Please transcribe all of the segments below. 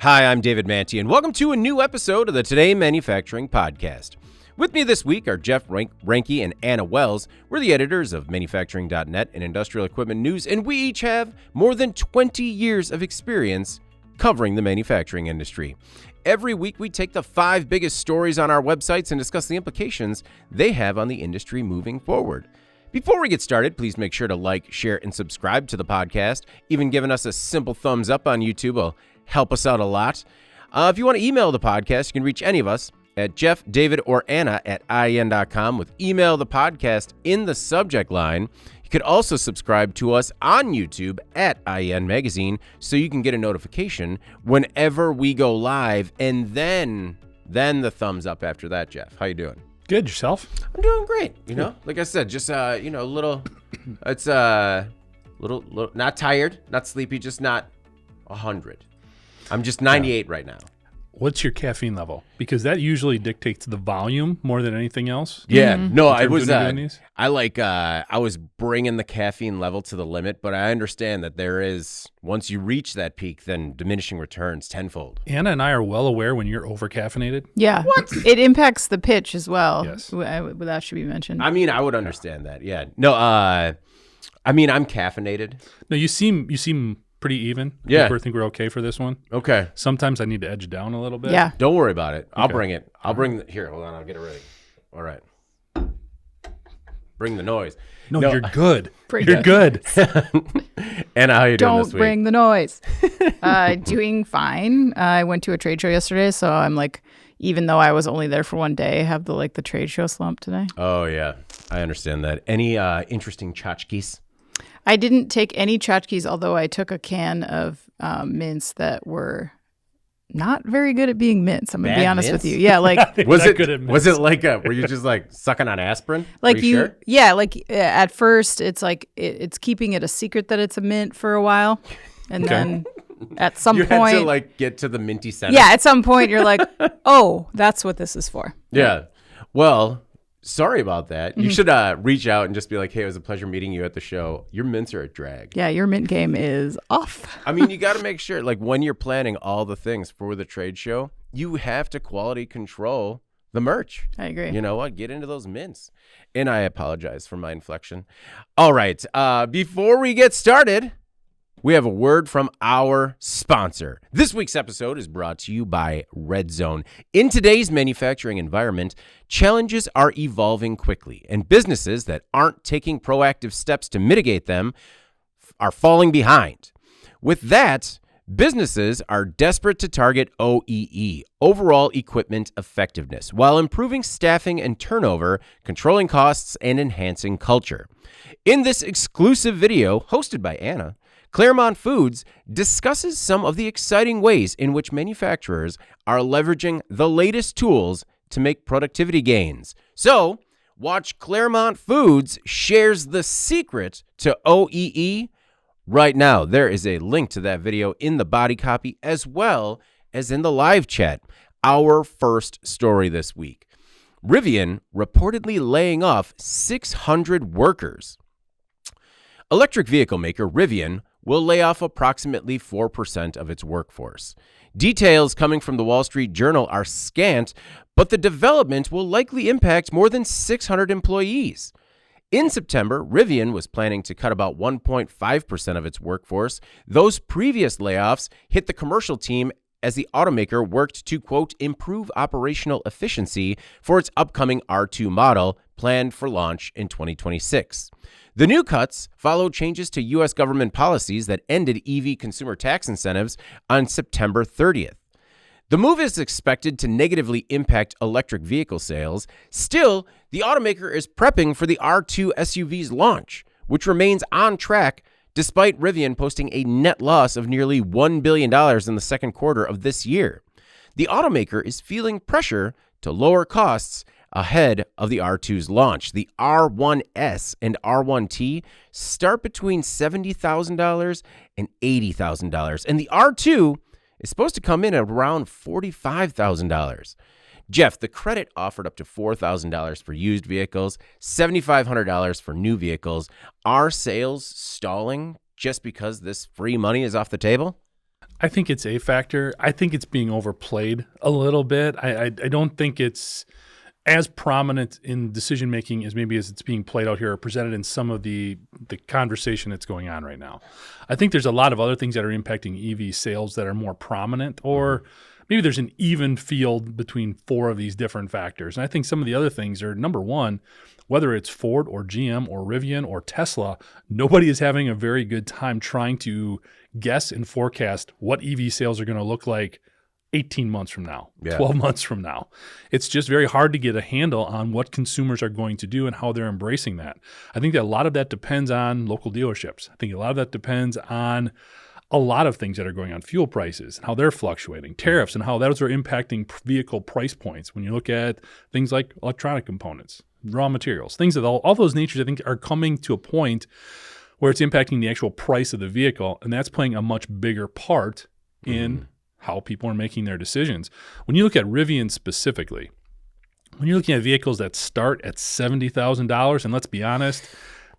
Hi, I'm David Manti, and welcome to a new episode of the Today Manufacturing Podcast. With me this week are Jeff Ranke and Anna Wells. We're the editors of Manufacturing.net and Industrial Equipment News, and we each have more than 20 years of experience covering the manufacturing industry. Every week, we take the 5 biggest stories on our websites and discuss the implications they have on the industry moving forward. Before we get started, please make sure to like, share, and subscribe to the podcast. Even giving us a simple thumbs up on YouTube will help us out a lot. If you want to email the podcast, you can reach any of us at Jeff, David, or Anna at IEN.com with email the podcast in the subject line. You could also subscribe to us on YouTube at IEN Magazine so you can get a notification whenever we go live, and then the thumbs up after that, Jeff. How you doing? Good. Yourself? I'm doing great. You know, like I said, just, a little, it's little, not tired, not sleepy, just not 100. I'm just 98 right now. What's your caffeine level? Because that usually dictates the volume more than anything else. Yeah, no, I was I was bringing the caffeine level to the limit, but I understand that there is, once you reach that peak, then diminishing returns tenfold. Anna and I are well aware when you're over caffeinated. Yeah. What? It impacts the pitch as well. Yes. That should be mentioned. I mean, I would understand that. Yeah. No, I mean, I'm caffeinated. No, you seem pretty even. Yeah. I think we're okay for this one. Okay. Sometimes I need to edge down a little bit. Yeah. Don't worry about it. I'll bring it. Here, hold on. I'll get it ready. All right. Bring the noise. No, you're good. You're good. Anna, how you doing this week? Don't bring the noise. Doing fine. I went to a trade show yesterday, so I'm like, even though I was only there for one day, I have the trade show slump today. Oh, yeah. I understand that. Any interesting tchotchkes? I didn't take any tchotchkes, although I took a can of mints that were not very good at being mints. I'm going to be honest with you. Yeah, was it like were you just like sucking on aspirin? Like sure? Yeah, at first it's like it's keeping it a secret that it's a mint for a while. And then at some point you had to get to the minty center. Yeah, at some point you're like, "Oh, that's what this is for." Yeah. Well, sorry about that. You should reach out and just be like, hey, it was a pleasure meeting you at the show. Your mints are a drag. Yeah, your mint game is off. I mean, you got to make sure, when you're planning all the things for the trade show, you have to quality control the merch. I agree. You know what? Get into those mints. And I apologize for my inflection. All right. Before we get started, we have a word from our sponsor. This week's episode is brought to you by Red Zone. In today's manufacturing environment, challenges are evolving quickly, and businesses that aren't taking proactive steps to mitigate them are falling behind. With that, businesses are desperate to target OEE, overall equipment effectiveness, while improving staffing and turnover, controlling costs, and enhancing culture. In this exclusive video, hosted by Anna, Claremont Foods discusses some of the exciting ways in which manufacturers are leveraging the latest tools to make productivity gains. So, watch Claremont Foods shares the secret to OEE right now. There is a link to that video in the body copy as well as in the live chat. Our first story this week. Rivian reportedly laying off 600 workers. Electric vehicle maker Rivian will lay off approximately 4% of its workforce. Details coming from the Wall Street Journal are scant, but the development will likely impact more than 600 employees. In September, Rivian was planning to cut about 1.5% of its workforce. Those previous layoffs hit the commercial team as the automaker worked to, quote, improve operational efficiency for its upcoming R2 model planned for launch in 2026. The new cuts follow changes to U.S. government policies that ended EV consumer tax incentives on September 30th. The move is expected to negatively impact electric vehicle sales. Still, the automaker is prepping for the R2 SUV's launch, which remains on track despite Rivian posting a net loss of nearly $1 billion in the second quarter of this year. The automaker is feeling pressure to lower costs ahead of the R2's launch. The R1S and R1T start between $70,000 and $80,000, and the R2 is supposed to come in at around $45,000. Jeff, the credit offered up to $4,000 for used vehicles, $7,500 for new vehicles. Are sales stalling just because this free money is off the table? I think it's a factor. I think it's being overplayed a little bit. I don't think it's as prominent in decision making as maybe as it's being played out here or presented in some of the conversation that's going on right now. I think there's a lot of other things that are impacting EV sales that are more prominent, or maybe there's an even field between 4 of these different factors. And I think some of the other things are, number one, whether it's Ford or GM or Rivian or Tesla, nobody is having a very good time trying to guess and forecast what EV sales are going to look like 18 months from now, 12 months from now. It's just very hard to get a handle on what consumers are going to do and how they're embracing that. I think that a lot of that depends on local dealerships. I think a lot of that depends on a lot of things that are going on, fuel prices and how they're fluctuating, tariffs and how those are impacting vehicle price points. When you look at things like electronic components, raw materials, things of all those natures, I think are coming to a point where it's impacting the actual price of the vehicle, and that's playing a much bigger part in how people are making their decisions. When you look at Rivian specifically, when you're looking at vehicles that start at $70,000, and let's be honest,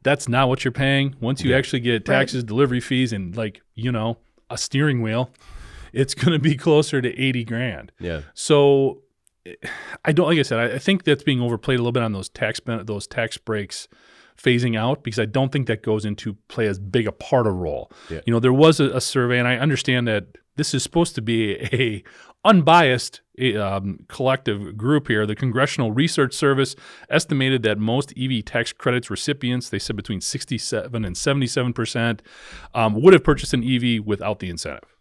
that's not what you're paying. Once you actually get taxes, delivery fees, and a steering wheel, it's going to be closer to 80 grand. Yeah. So like I said, I think that's being overplayed a little bit on those tax breaks phasing out, because I don't think that goes into play as big a part of role. Yeah. There was a survey, and I understand that this is supposed to be a unbiased collective group here. The Congressional Research Service estimated that most EV tax credits recipients, they said between 67 and 77%, would have purchased an EV without the incentive.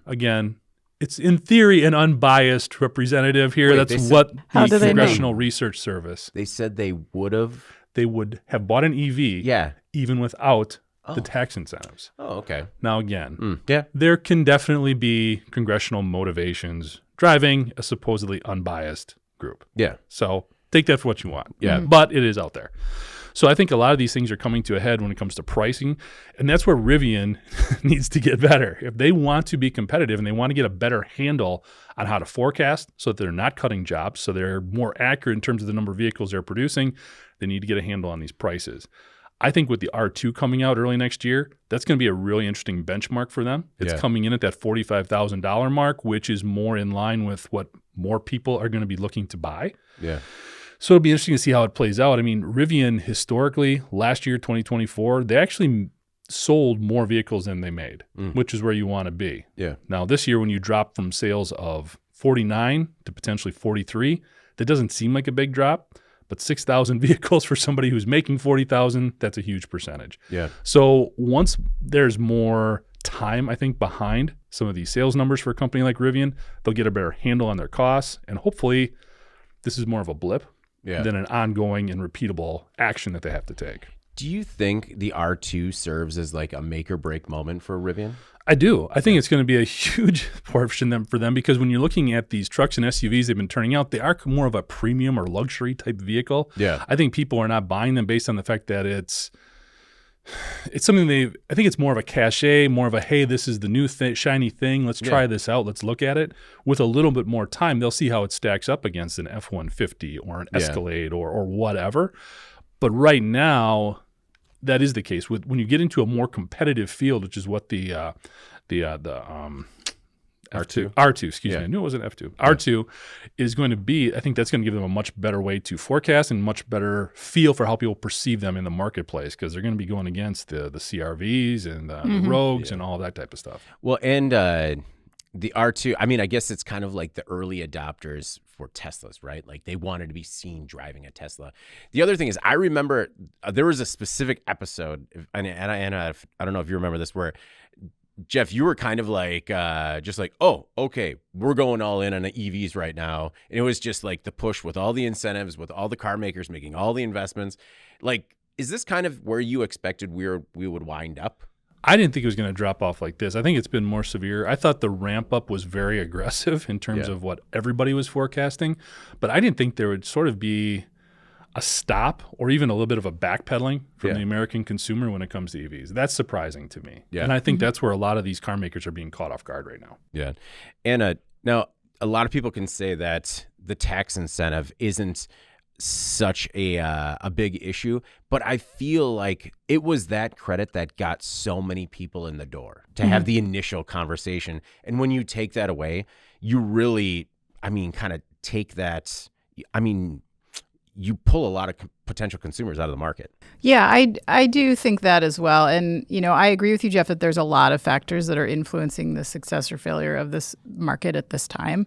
Again, it's in theory an unbiased representative here. Wait, that's what How the do they know? Congressional Research Service. They said they would have. They would have bought an EV even without the tax incentives. Oh, okay. Now, again, Yeah. there can definitely be congressional motivations driving a supposedly unbiased group. Yeah. So take that for what you want. Yeah. But it is out there. So I think a lot of these things are coming to a head when it comes to pricing, and that's where Rivian needs to get better. If they want to be competitive and they want to get a better handle on how to forecast so that they're not cutting jobs, so they're more accurate in terms of the number of vehicles they're producing, they need to get a handle on these prices. I think with the R2 coming out early next year, that's going to be a really interesting benchmark for them. It's coming in at that $45,000 mark, which is more in line with what more people are going to be looking to buy. Yeah. So it'll be interesting to see how it plays out. I mean, Rivian historically, last year, 2024, they actually sold more vehicles than they made, which is where you want to be. Yeah. Now, this year, when you drop from sales of 49 to potentially 43, that doesn't seem like a big drop, but 6,000 vehicles for somebody who's making 40,000, that's a huge percentage. Yeah. So once there's more time, I think, behind some of these sales numbers for a company like Rivian, they'll get a better handle on their costs, and hopefully this is more of a blip than an ongoing and repeatable action that they have to take. Do you think the R2 serves as like a make or break moment for Rivian? I do. I think it's going to be a huge portion for them, because when you're looking at these trucks and SUVs they've been turning out, they are more of a premium or luxury type vehicle. Yeah. I think people are not buying them based on the fact that it's something I think it's more of a cachet, more of a, hey, this is the new shiny thing. Let's try this out. Let's look at it. With a little bit more time, they'll see how it stacks up against an F-150 or an Escalade or whatever. But right now, that is the case. When you get into a more competitive field, which is what the R2, excuse me. I knew it was an F2. R2 is going to be, I think that's going to give them a much better way to forecast and much better feel for how people perceive them in the marketplace, because they're going to be going against the CRVs and the Rogues and all that type of stuff. Well, and the R2, I mean, I guess it's kind of like the early adopters for Teslas, right? Like they wanted to be seen driving a Tesla. The other thing is, I remember there was a specific episode, and I don't know if you remember this, where Jeff, you were kind of like, just like, oh, okay, we're going all in on the EVs right now. And it was just like the push with all the incentives, with all the car makers making all the investments. Like, is this kind of where you expected we would wind up? I didn't think it was going to drop off like this. I think it's been more severe. I thought the ramp up was very aggressive in terms of what everybody was forecasting, but I didn't think there would sort of be a stop or even a little bit of a backpedaling from the American consumer when it comes to EVs. That's surprising to me. Yeah. And I think that's where a lot of these car makers are being caught off guard right now. Yeah. And now a lot of people can say that the tax incentive isn't such a big issue, but I feel like it was that credit that got so many people in the door to have the initial conversation. And when you take that away, you really, kind of take that, you pull a lot of potential consumers out of the market. Yeah, I do think that as well. And, I agree with you, Jeff, that there's a lot of factors that are influencing the success or failure of this market at this time.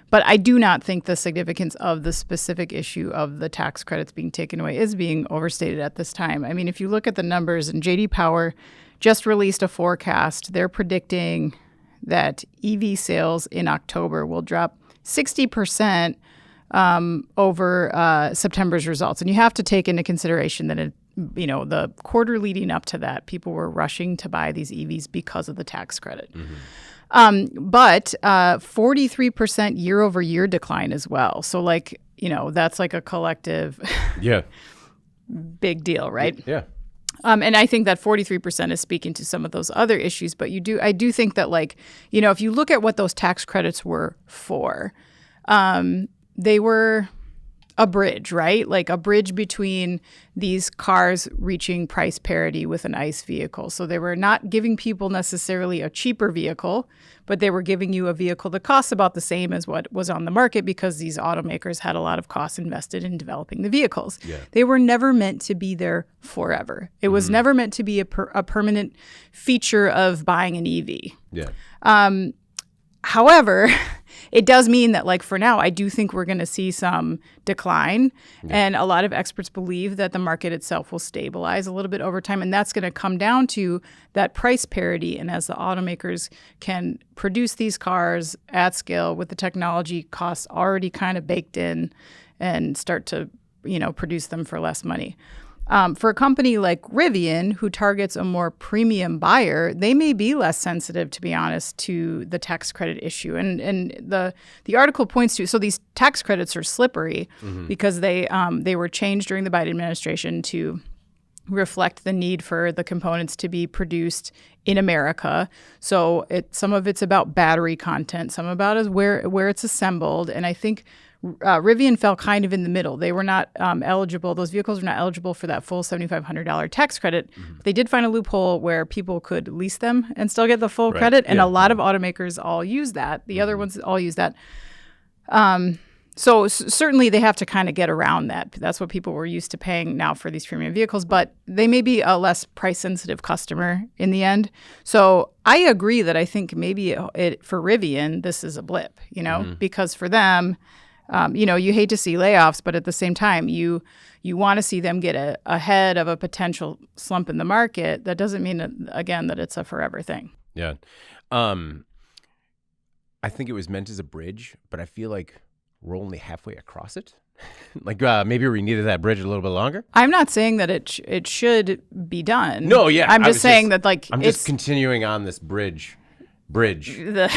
But I do not think the significance of the specific issue of the tax credits being taken away is being overstated at this time. I mean, if you look at the numbers, and J.D. Power just released a forecast, they're predicting that EV sales in October will drop 60% over September's results. And you have to take into consideration that, the quarter leading up to that, people were rushing to buy these EVs because of the tax credit. But 43% year over year decline as well. So that's like a collective big deal, right? Yeah. And I think that 43% is speaking to some of those other issues. But I do think that if you look at what those tax credits were for, they were a bridge, right? Like a bridge between these cars reaching price parity with an ICE vehicle. So they were not giving people necessarily a cheaper vehicle, but they were giving you a vehicle that costs about the same as what was on the market because these automakers had a lot of costs invested in developing the vehicles. Yeah. They were never meant to be there forever. It was never meant to be a permanent feature of buying an EV. Yeah. However, it does mean that, for now, I do think we're going to see some decline. Yeah. And a lot of experts believe that the market itself will stabilize a little bit over time. And that's going to come down to that price parity. And as the automakers can produce these cars at scale with the technology costs already kind of baked in and start to, produce them for less money. For a company like Rivian, who targets a more premium buyer, they may be less sensitive, to be honest, to the tax credit issue. And the article points to, so these tax credits are slippery because they were changed during the Biden administration to reflect the need for the components to be produced in America. So some of it's about battery content, some about is where it's assembled, and I think Rivian fell kind of in the middle. They were not eligible. Those vehicles were not eligible for that full $7,500 tax credit. They did find a loophole where people could lease them and still get the full credit. And a lot of automakers all use that. The other ones all use that. So certainly they have to kind of get around that. That's what people were used to paying now for these premium vehicles. But they may be a less price-sensitive customer in the end. So I agree that I think maybe for Rivian, this is a blip, because for them, you hate to see layoffs, but at the same time, you want to see them get ahead of a potential slump in the market. That doesn't mean, again, that it's a forever thing. Yeah. I think it was meant as a bridge, but I feel like we're only halfway across it. Maybe we needed that bridge a little bit longer. I'm not saying that it should be done. No, yeah. I'm just saying that I'm just continuing on this bridge. The bridge. No,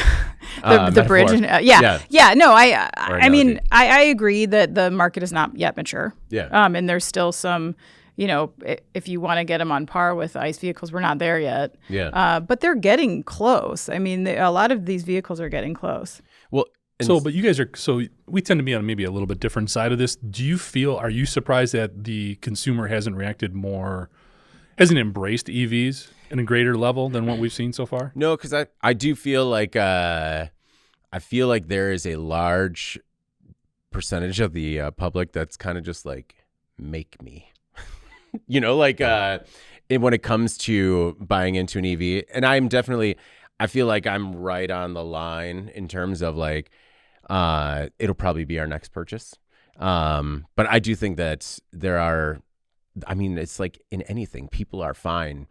I mean, I agree that the market is not yet mature. Yeah. And there's still some, if you want to get them on par with ICE vehicles, we're not there yet. Yeah. But they're getting close. I mean, a lot of these vehicles are getting close. Well, but you guys we tend to be on maybe a little bit different side of this. Are you surprised that the consumer hasn't embraced EVs in a greater level than what we've seen so far? No, because I do feel like there is a large percentage of the public that's kind of just make me, when it comes to buying into an EV. And I feel like I'm right on the line in terms of it'll probably be our next purchase. But I do think that it's like in anything, people are fine.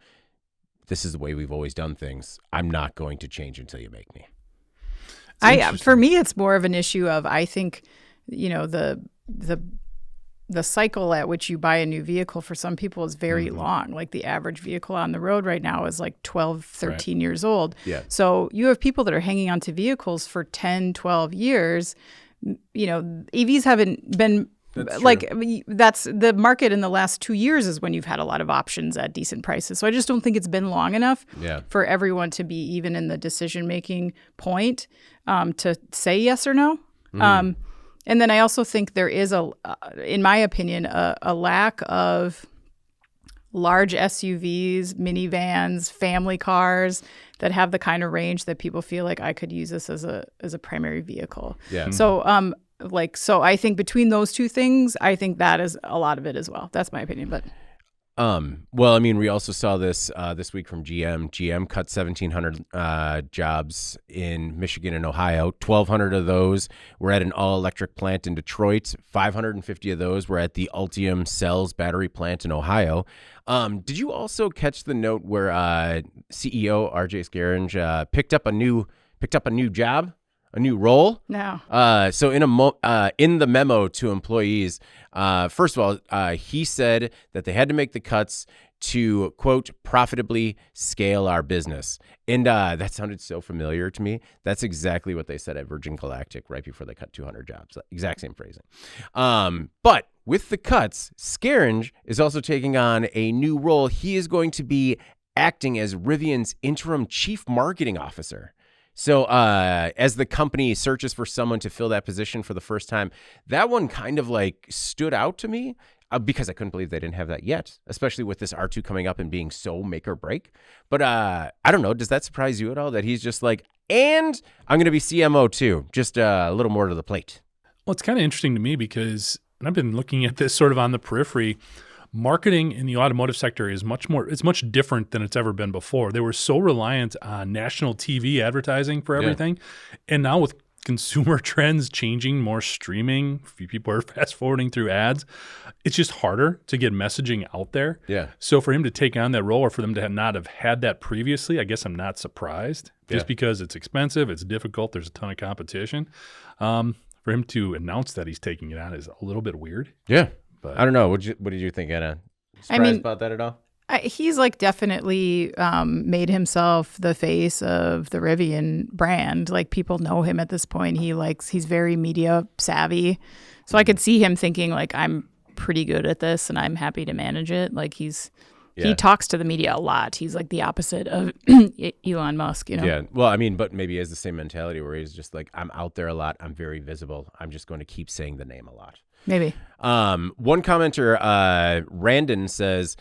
This is the way we've always done things. I'm not going to change until you make me. For me, it's more of an issue of, I think, the cycle at which you buy a new vehicle for some people is very long. Like the average vehicle on the road right now is 12, 13 years old. Yeah. So you have people that are hanging on to vehicles for 10, 12 years. EVs haven't been that's the market in the last 2 years is when you've had a lot of options at decent prices. So I just don't think it's been long enough for everyone to be even in the decision-making point to say yes or no. And then I also think there is in my opinion, a lack of large SUVs, minivans, family cars that have the kind of range that people feel like I could use this as a primary vehicle. Yeah. So so I think between those two things, I think that is a lot of it as well. That's my opinion, but well, I mean, we also saw this this week from GM. GM cut 1,700 jobs in Michigan and Ohio. 1,200 of those were at an all-electric plant in Detroit. 550 of those were at the Ultium Cells battery plant in Ohio. Did you also catch the note where CEO RJ Scaringe picked up a new job? A new role? No. So in the memo to employees, first of all, he said that they had to make the cuts to, quote, profitably scale our business. And that sounded so familiar to me. That's exactly what they said at Virgin Galactic right before they cut 200 jobs. Exact same phrasing. But with the cuts, Scaringe is also taking on a new role. He is going to be acting as Rivian's interim chief marketing officer. So as the company searches for someone to fill that position for the first time, that one kind of like stood out to me because I couldn't believe they didn't have that yet, especially with this R2 coming up and being so make or break. But I don't know. Does that surprise you at all that he's just like, and I'm going to be CMO too, just a little more to the plate? Well, it's kind of interesting to me because I've been looking at this sort of on the periphery. Marketing in the automotive sector is much different than it's ever been before. They were so reliant on national TV advertising for everything. Yeah. And now with consumer trends changing, more streaming, people are fast forwarding through ads, it's just harder to get messaging out there. Yeah. So for him to take on that role or for them to not have had that previously, I guess I'm not surprised just because it's expensive, it's difficult, there's a ton of competition. For him to announce that he's taking it on is a little bit weird. Yeah. But I don't know. What did you think, Anna? Surprised about that at all? He's like definitely made himself the face of the Rivian brand. Like people know him at this point. He's very media savvy. So I could see him thinking like, I'm pretty good at this and I'm happy to manage it. Like he talks to the media a lot. He's like the opposite of Elon Musk, you know? Yeah. Well, I mean, but maybe he has the same mentality where he's just like, I'm out there a lot. I'm very visible. I'm just going to keep saying the name a lot. Maybe. One commenter, Randon, says,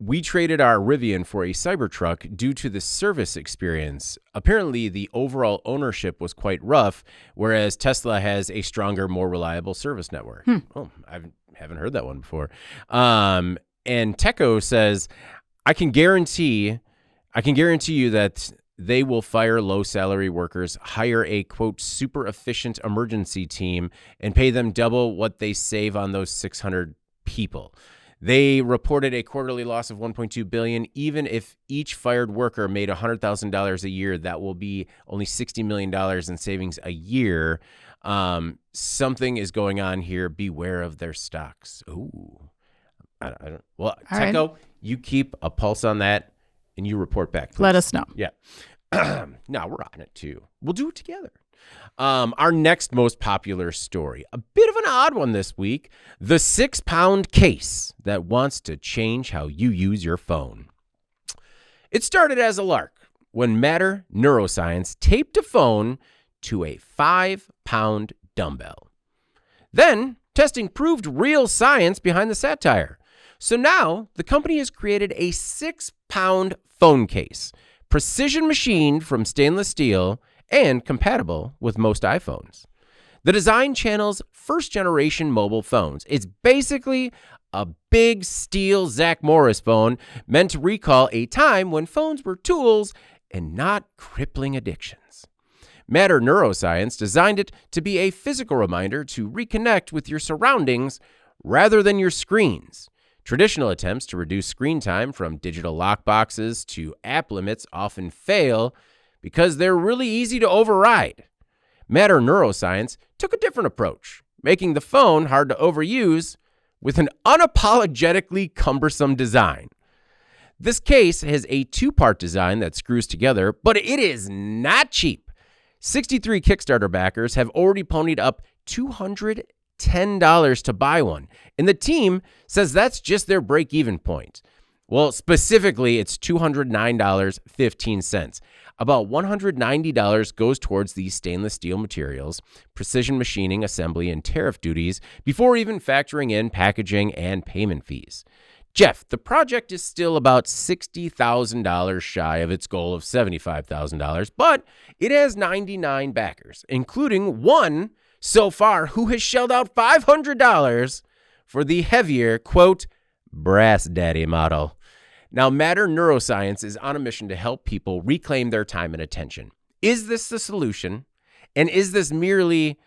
we traded our Rivian for a Cybertruck due to the service experience. Apparently, the overall ownership was quite rough, whereas Tesla has a stronger, more reliable service network. Oh, I haven't heard that one before. And Teco says, I can guarantee you that they will fire low-salary workers, hire a, quote, super efficient emergency team, and pay them double what they save on those 600 people. They reported a quarterly loss of $1.2 billion. Even if each fired worker made $100,000 a year, that will be only $60 million in savings a year. Something is going on here. Beware of their stocks. Ooh. I don't. Well, Teco, you keep a pulse on that. And you report back, please. Let us know. Yeah. No, we're on it, too. We'll do it together. Our next most popular story, a bit of an odd one this week, the 6-pound case that wants to change how you use your phone. It started as a lark when Matter Neuroscience taped a phone to a 5-pound dumbbell. Then, testing proved real science behind the satire. So now, the company has created a 6-pound phone case, precision machined from stainless steel and compatible with most iPhones. The design channels first-generation mobile phones. It's basically a big steel Zach Morris phone meant to recall a time when phones were tools and not crippling addictions. Matter Neuroscience designed it to be a physical reminder to reconnect with your surroundings rather than your screens. Traditional attempts to reduce screen time, from digital lock boxes to app limits, often fail because they're really easy to override. Matter Neuroscience took a different approach, making the phone hard to overuse with an unapologetically cumbersome design. This case has a 2-part design that screws together, but it is not cheap. 63 Kickstarter backers have already ponied up $210 to buy one, and the team says that's just their break-even point. Well, specifically, it's $209.15. About $190 goes towards these stainless steel materials, precision machining, assembly, and tariff duties before even factoring in packaging and payment fees. Jeff, the project is still about $60,000 shy of its goal of $75,000, but it has 99 backers, including one so far who has shelled out $500 for the heavier, quote, brass daddy model. Now, Matter Neuroscience is on a mission to help people reclaim their time and attention. Is this the solution? And is this merely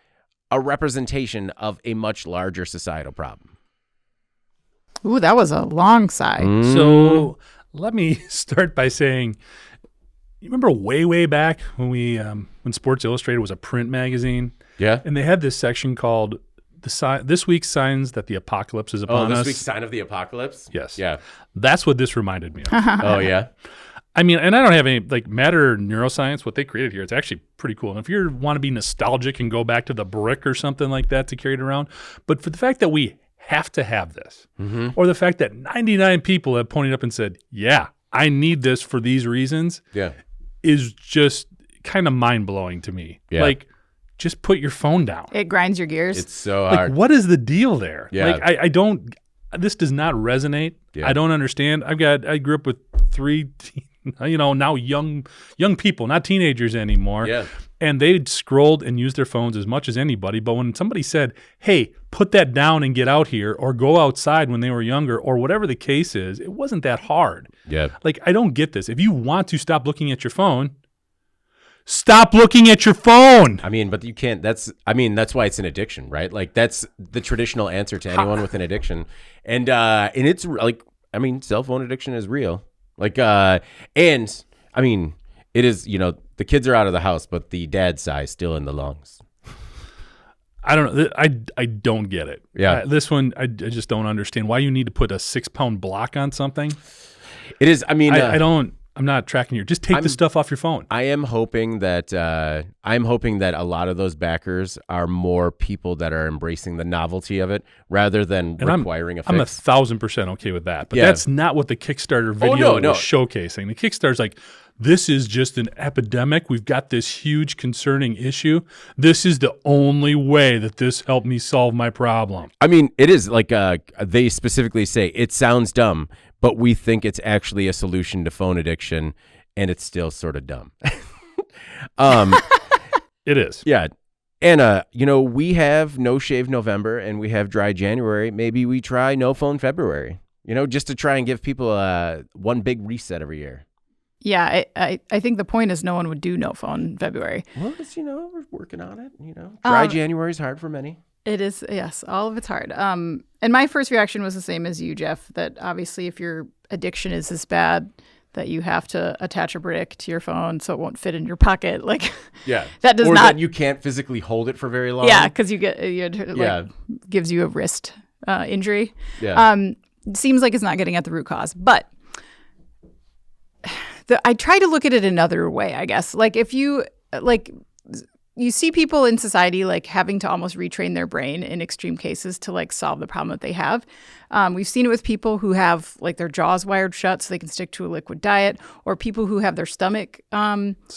a representation of a much larger societal problem? Ooh, that was a long sigh. So let me start by saying, you remember way back when when Sports Illustrated was a print magazine? Yeah. And they had this section called this week's signs that the apocalypse is upon us. This week's sign of the apocalypse? Yes. Yeah. That's what this reminded me of. Oh, yeah? I mean, and I don't have any, Matter Neuroscience, what they created here, it's actually pretty cool. And if you want to be nostalgic and go back to the brick or something like that to carry it around, but for the fact that we have to have this, or the fact that 99 people have pointed up and said, yeah, I need this for these reasons, is just kind of mind-blowing to me. Yeah. Just put your phone down. It grinds your gears. It's so hard. What is the deal there? Yeah. I don't, this does not resonate. Yeah. I don't understand. I grew up with three, now young people, not teenagers anymore. Yeah. And they scrolled and used their phones as much as anybody. But when somebody said, hey, put that down and get out here, or go outside when they were younger, or whatever the case is, it wasn't that hard. Yeah. I don't get this. If you want to stop looking at your phone, stop looking at your phone. I mean, but you can't, that's why it's an addiction, right? That's the traditional answer to anyone with an addiction. And it's cell phone addiction is real. It is, the kids are out of the house, but the dad sigh still in the lungs. I don't know. I don't get it. Yeah. This one, I just don't understand why you need to put a 6-pound block on something. It is, I'm not tracking you. Just take the stuff off your phone. I am hoping that a lot of those backers are more people that are embracing the novelty of it rather than requiring a fix. I'm 1,000% okay with that. But that's not what the Kickstarter video was showcasing. The Kickstarter's this is just an epidemic. We've got this huge concerning issue. This is the only way that this helped me solve my problem. I mean, it is they specifically say it sounds dumb, but we think it's actually a solution to phone addiction, and it's still sort of dumb. It is. Yeah. And, we have No Shave November and we have Dry January. Maybe we try No Phone February, just to try and give people one big reset every year. Yeah, I think the point is no one would do no phone in February. Well, it's, we're working on it, Dry January is hard for many. It is, yes. All of it's hard. And my first reaction was the same as you, Jeff, that obviously if your addiction is this bad that you have to attach a brick to your phone so it won't fit in your pocket, that does not... that you can't physically hold it for very long. Yeah, because gives you a wrist injury. Yeah. Seems like it's not getting at the root cause. But I try to look at it another way, I guess. If you... you see people in society having to almost retrain their brain in extreme cases to solve the problem that they have. We've seen it with people who have their jaws wired shut so they can stick to a liquid diet, or people who have their stomach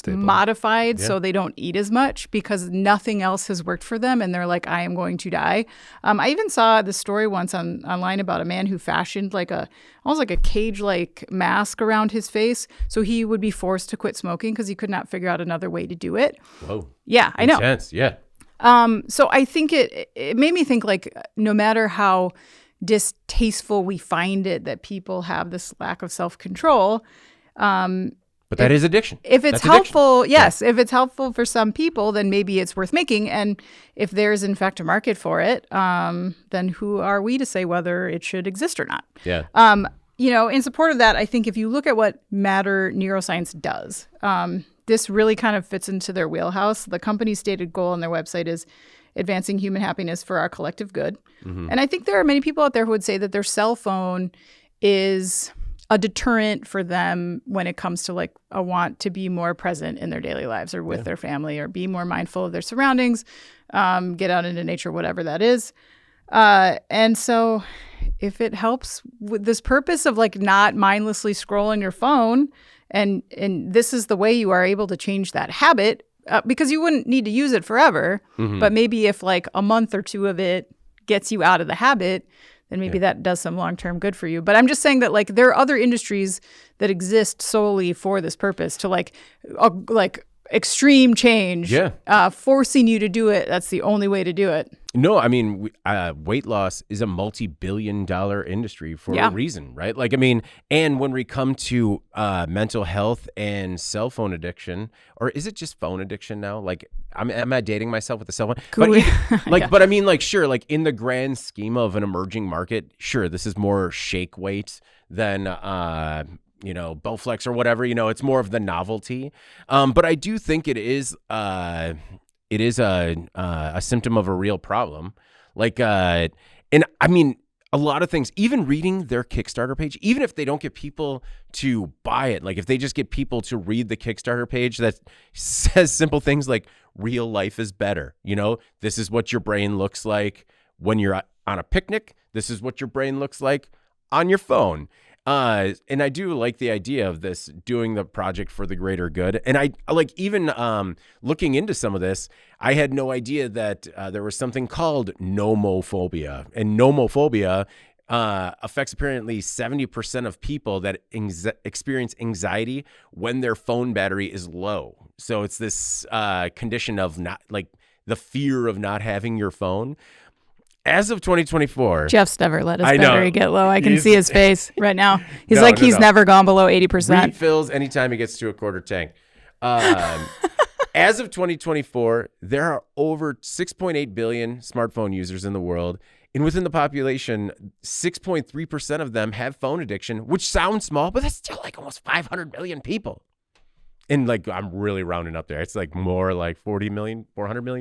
modified so they don't eat as much because nothing else has worked for them and they're like, I am going to die. I even saw the story once online about a man who fashioned almost like a cage-like mask around his face so he would be forced to quit smoking because he could not figure out another way to do it. Whoa. Yeah, I know. Intense, yeah. So I think it made me think no matter how distasteful we find it that people have this lack of self-control. But that is addiction. If it's helpful, yes. Yeah. If it's helpful for some people, then maybe it's worth making. And if there's in fact a market for it, then who are we to say whether it should exist or not? Yeah. In support of that, I think if you look at what Matter Neuroscience does, this really kind of fits into their wheelhouse. The company's stated goal on their website is advancing human happiness for our collective good. Mm-hmm. And I think there are many people out there who would say that their cell phone is a deterrent for them when it comes to a want to be more present in their daily lives or with their family or be more mindful of their surroundings, get out into nature, whatever that is. And so if it helps with this purpose of like not mindlessly scrolling your phone, and this is the way you are able to change that habit, because you wouldn't need to use it forever, but maybe if like a month or two of it gets you out of the habit, then maybe that does some long-term good for you. But I'm just saying that like there are other industries that exist solely for this purpose, to like extreme change, forcing you to do it. That's the only way to do it. No, I mean, weight loss is a multi-billion-dollar industry for a reason, right? Like, I mean, and when we come to mental health and cell phone addiction, or is it just phone addiction now? Like, am I dating myself with the cell phone? But I mean, like, sure, like in the grand scheme of an emerging market, sure, this is more shake weight than Bowflex or whatever. It's more of the novelty. But I do think it is a symptom of a real problem. Like, and I mean, a lot of things, even reading their Kickstarter page, even if they don't get people to buy it, like if they just get people to read the Kickstarter page that says simple things like real life is better. This is what your brain looks like when you're on a picnic. This is what your brain looks like on your phone. And I do like the idea of this, doing the project for the greater good. And I like, even looking into some of this, I had no idea that there was something called nomophobia. And nomophobia affects apparently 70% of people that experience anxiety when their phone battery is low. So it's this condition of not, like, the fear of not having your phone. As of 2024, Jeff's never let his battery get low. I can see his face right now. He's he's never gone below 80%. Refills anytime he gets to a quarter tank. As of 2024, there are over 6.8 billion smartphone users in the world. And within the population, 6.3% of them have phone addiction, which sounds small, but that's still like almost 500 million people. And like, I'm really rounding up there. It's like more like 400 million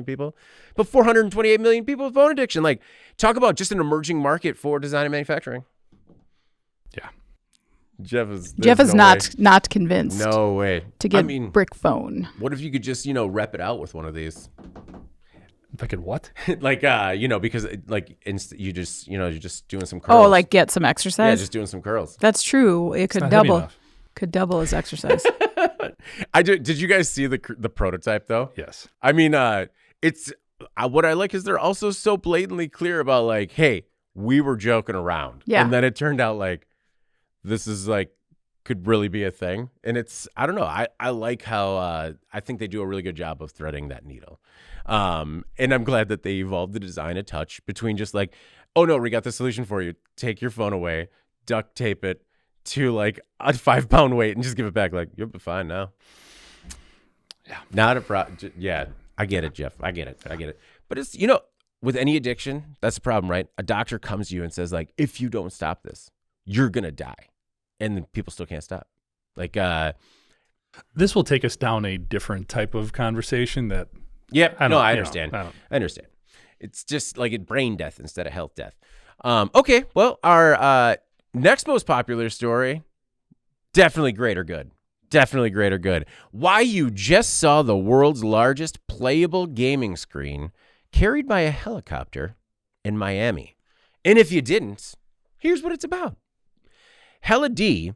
people, but 428 million people with phone addiction. Like, talk about just an emerging market for design and manufacturing. Yeah. Jeff is not convinced. No way. To get brick phone. What if you could just, rep it out with one of these? If I could what? Like, because like you're just doing some curls. Oh, like get some exercise? Yeah, just doing some curls. That's true. It could double. Could double as exercise. Did you guys see the prototype though? Yes. I mean, it's what I like is they're also so blatantly clear about like, hey, we were joking around. Yeah. And then it turned out like this is like could really be a thing. And it's, I don't know. I like how I think they do a really good job of threading that needle. And I'm glad that they evolved the design a touch between just like, oh no, we got the solution for you. Take your phone away, duct tape it to like a 5-pound weight and just give it back. Like, you'll be fine now. Yeah. Not a problem. Yeah. I get it, Jeff. I get it. But it's, with any addiction, that's the problem, right? A doctor comes to you and says like, if you don't stop this, you're going to die. And then people still can't stop. Like, this will take us down a different type of conversation that. Yep. I understand. I understand. It's just like brain death instead of health death. Okay. Well, our, next most popular story, definitely greater good. Why you just saw the world's largest playable gaming screen carried by a helicopter in Miami. And if you didn't, here's what it's about. Hella D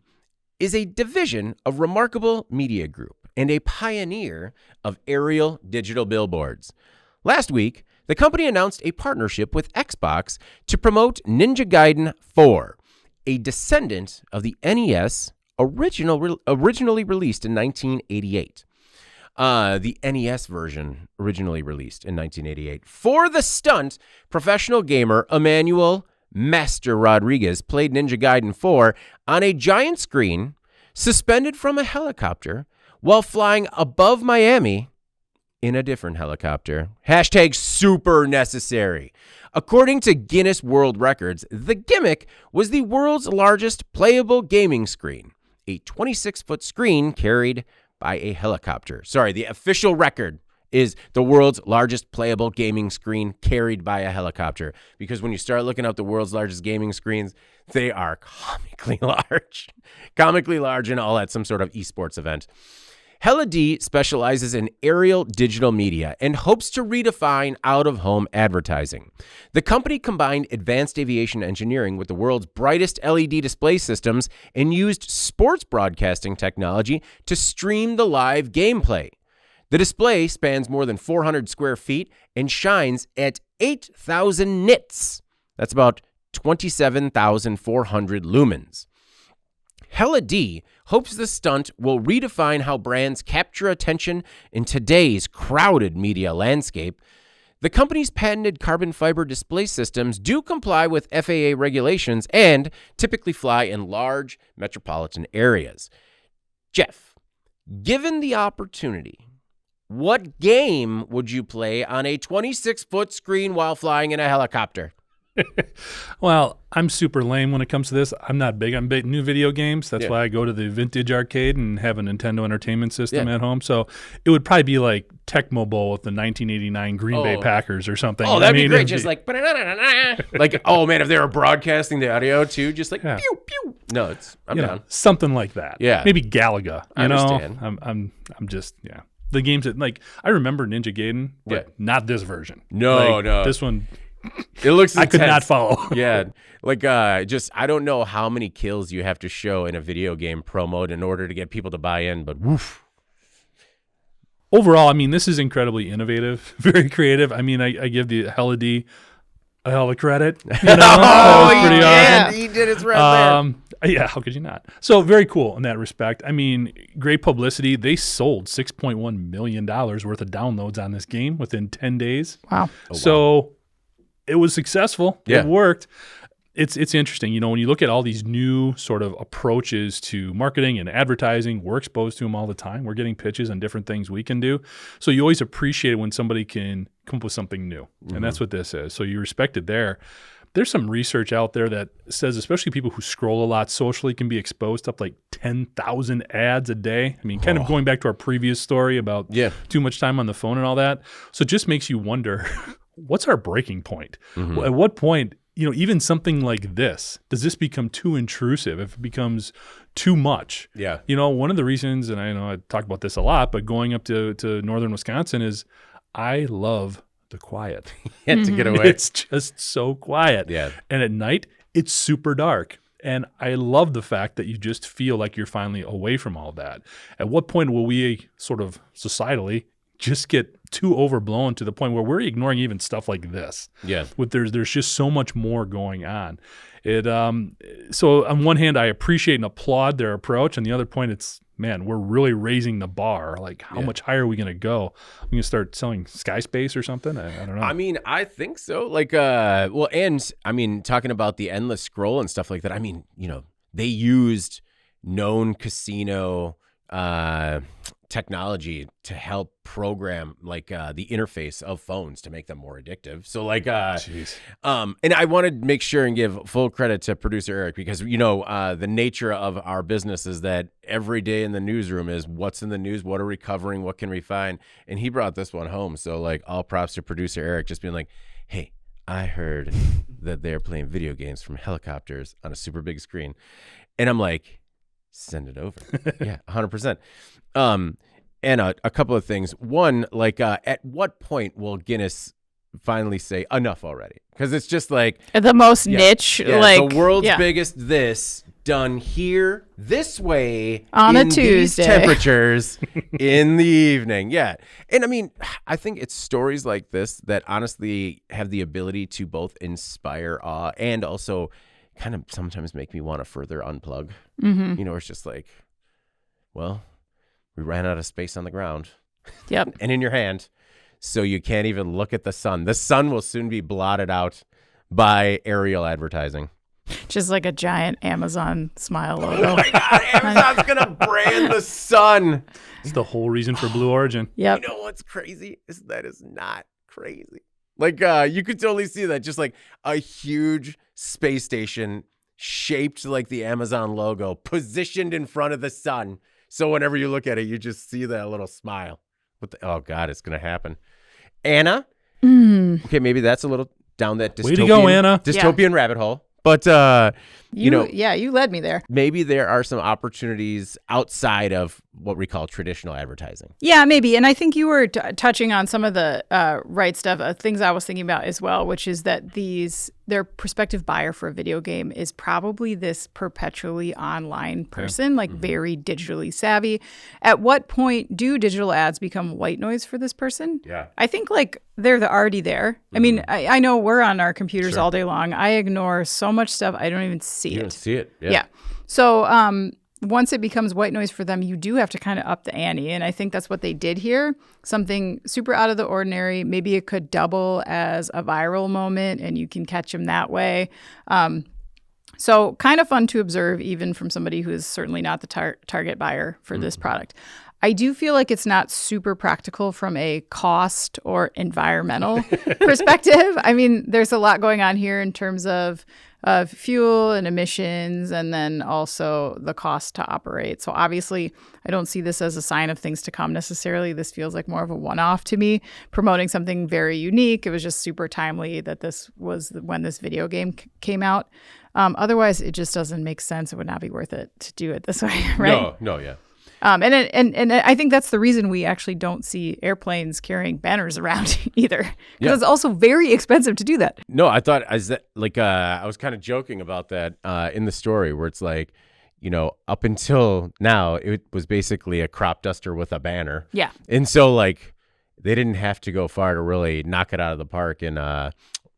is a division of Remarkable Media Group and a pioneer of aerial digital billboards. Last week, the company announced a partnership with Xbox to promote Ninja Gaiden 4. A descendant of the NES, originally released in 1988. The NES version originally released in 1988. For the stunt, professional gamer Emmanuel Master Rodriguez played Ninja Gaiden 4 on a giant screen suspended from a helicopter while flying above Miami in a different helicopter. # super necessary. According to Guinness World Records, the gimmick was the world's largest playable gaming screen, a 26-foot screen carried by a helicopter. Sorry, the official record is the world's largest playable gaming screen carried by a helicopter. Because when you start looking up the world's largest gaming screens, they are comically large. And all at some sort of esports event. Hella-D specializes in aerial digital media and hopes to redefine out-of-home advertising. The company combined advanced aviation engineering with the world's brightest LED display systems and used sports broadcasting technology to stream the live gameplay. The display spans more than 400 square feet and shines at 8,000 nits. That's about 27,400 lumens. Hella-D hopes the stunt will redefine how brands capture attention in today's crowded media landscape. The company's patented carbon fiber display systems do comply with FAA regulations and typically fly in large metropolitan areas. Jeff, given the opportunity, what game would you play on a 26-foot screen while flying in a helicopter? Well, I'm super lame when it comes to this. I'm not big on new video games. That's why I go to the vintage arcade and have a Nintendo Entertainment System at home. So it would probably be like Tecmo Bowl with the 1989 Green Bay Packers or something. Oh, that'd be great. Just like, like, oh man, if they were broadcasting the audio too, just like, pew, pew. No, I'm down. Something like that. Yeah. Maybe Galaga. I understand. I'm just, the games that, like, I remember Ninja Gaiden, but not this version. No. This one. It looks intense. I could not follow. Like just I don't know how many kills you have to show in a video game pro mode in order to get people to buy in, but woof. Overall, I mean, this is incredibly innovative, very creative. I mean, I give the Hella-D a hell of credit. That was pretty awesome. He did his right there. Yeah, how could you not? So very cool in that respect. I mean, great publicity. They sold $6.1 million worth of downloads on this game within 10 days. Wow. So it was successful. Yeah. It worked. It's interesting. You know, when you look at all these new sort of approaches to marketing and advertising, we're exposed to them all the time. We're getting pitches on different things we can do. So you always appreciate it when somebody can come up with something new. And that's what this is. So you respect it there. There's some research out there that says, especially people who scroll a lot socially can be exposed to up like 10,000 ads a day. I mean, kind of going back to our previous story about too much time on the phone and all that. So it just makes you wonder, what's our breaking point? At what point, you know, even something like this, does this become too intrusive if it becomes too much? Yeah. You know, one of the reasons, and I know I talk about this a lot, but going up to northern Wisconsin is I love the quiet. To get away. It's just so quiet. Yeah. And at night, it's super dark. And I love the fact that you just feel like you're finally away from all that. At what point will we sort of societally just get too overblown to the point where we're ignoring even stuff like this? Yeah. There's just so much more going on. So on one hand, I appreciate and applaud their approach. On the other point, it's, man, we're really raising the bar. Like, how much higher are we going to go? We're going to start selling sky space or something? I don't know. I mean, I think so. Like, and I mean, talking about the endless scroll and stuff like that, I mean, you know, they used known casino technology to help program like the interface of phones to make them more addictive. So like and I want to make sure and give full credit to producer Eric, because you know the nature of our business is that every day in the newsroom is what's in the news, what are we covering, what can we find, and he brought this one home. So like all props to producer Eric, just being like, hey, I heard that they're playing video games from helicopters on a super big screen, and I'm like, send it over. Yeah, 100%. And a couple of things. One, like, at what point will Guinness finally say enough already? Because it's just like the most niche, like the world's biggest this done here this way on in a Tuesday, these temperatures in the evening. Yeah, and I mean, I think it's stories like this that honestly have the ability to both inspire awe and also kind of sometimes make me want to further unplug. You know, it's just like, well, we ran out of space on the ground. Yep. And in your hand. So you can't even look at the sun. The sun will soon be blotted out by aerial advertising. Just like a giant Amazon smile logo. Oh my God, Amazon's going to brand the sun. It's the whole reason for Blue Origin. Yep. You know what's crazy? That is not crazy. Like, you could totally see that. Just like a huge space station shaped like the Amazon logo, positioned in front of the sun. So whenever you look at it, you just see that little smile. Oh, God, it's going to happen. Anna? Okay, maybe that's a little down that dystopian, Way to go, Anna. Dystopian rabbit hole. But you know, you led me there. maybe there are some opportunities outside of what we call traditional advertising. Yeah, maybe. And I think you were touching on some of the right stuff, things I was thinking about as well, which is that their prospective buyer for a video game is probably this perpetually online person, like very digitally savvy. At what point do digital ads become white noise for this person? Yeah. I think like they're already there. I mean, I know we're on our computers all day long. I ignore so much stuff, I don't even see You it. don't see it. Yeah. So once it becomes white noise for them, you do have to kind of up the ante. And I think that's what they did here. Something super out of the ordinary. Maybe it could double as a viral moment and you can catch them that way. So kind of fun to observe, even from somebody who is certainly not the target buyer for this product. I do feel like it's not super practical from a cost or environmental perspective. I mean, there's a lot going on here in terms of fuel and emissions, and then also the cost to operate. So obviously, I don't see this as a sign of things to come necessarily. This feels like more of a one-off to me, promoting something very unique. It was just super timely that this was when this video game came out. Otherwise, it just doesn't make sense. It would not be worth it to do it this way, right? No, yeah. And I think that's the reason we actually don't see airplanes carrying banners around either, because it's also very expensive to do that. No, I thought I was kind of joking about that in the story where it's like, you know, up until now, it was basically a crop duster with a banner. Yeah. And so like they didn't have to go far to really knock it out of the park in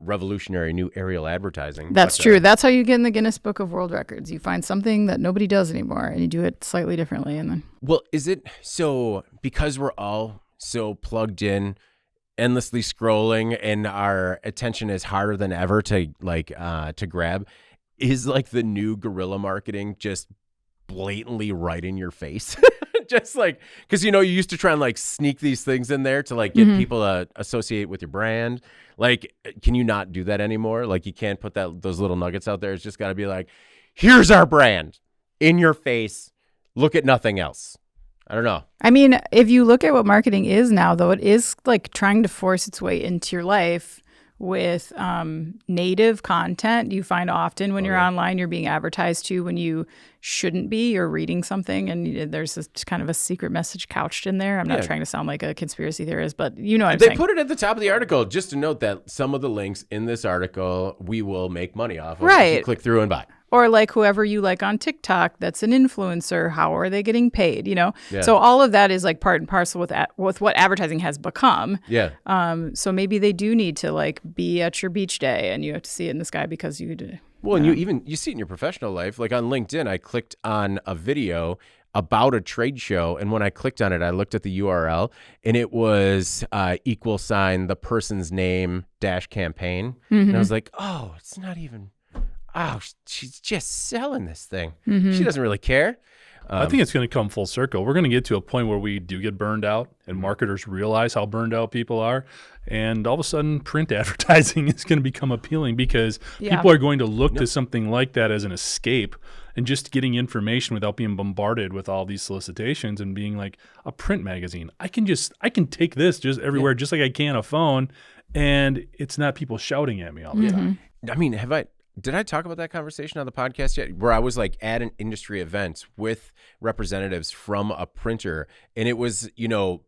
revolutionary new aerial advertising. That's true. That's how you get in the Guinness Book of World Records. You find something that nobody does anymore and you do it slightly differently. And then, well, is it so because we're all so plugged in, endlessly scrolling, and our attention is harder than ever to grab, is like the new guerrilla marketing just blatantly right in your face? Just like, because, you know, you used to try and like sneak these things in there to like get people to associate with your brand. Like, can you not do that anymore? Like, you can't put those little nuggets out there. It's just got to be like, here's our brand in your face. Look at nothing else. I don't know. I mean, if you look at what marketing is now, though, it is like trying to force its way into your life with native content. You find often when you're online, you're being advertised to when you shouldn't be. You're reading something and there's this kind of a secret message couched in there. I'm not trying to sound like a conspiracy theorist, but you know what I'm saying. They put it at the top of the article just to note that some of the links in this article we will make money off of if you click through and buy. Or like whoever you like on TikTok that's an influencer, how are they getting paid, you know? Yeah. So all of that is like part and parcel with what advertising has become. Yeah. So maybe they do need to like be at your beach day and you have to see it in the sky because you do. Well, and you see it in your professional life. Like on LinkedIn, I clicked on a video about a trade show, and when I clicked on it, I looked at the URL, and it was =, the person's name -- campaign. And I was like, oh, it's not even... Oh, she's just selling this thing. She doesn't really care. I think it's going to come full circle. We're going to get to a point where we do get burned out and marketers realize how burned out people are. And all of a sudden, print advertising is going to become appealing because people are going to look to something like that as an escape and just getting information without being bombarded with all these solicitations and being like a print magazine. I can take this just everywhere, just like I can a phone. And it's not people shouting at me all the time. I mean, did I talk about that conversation on the podcast yet? Where I was like at an industry event with representatives from a printer, and it was, you know,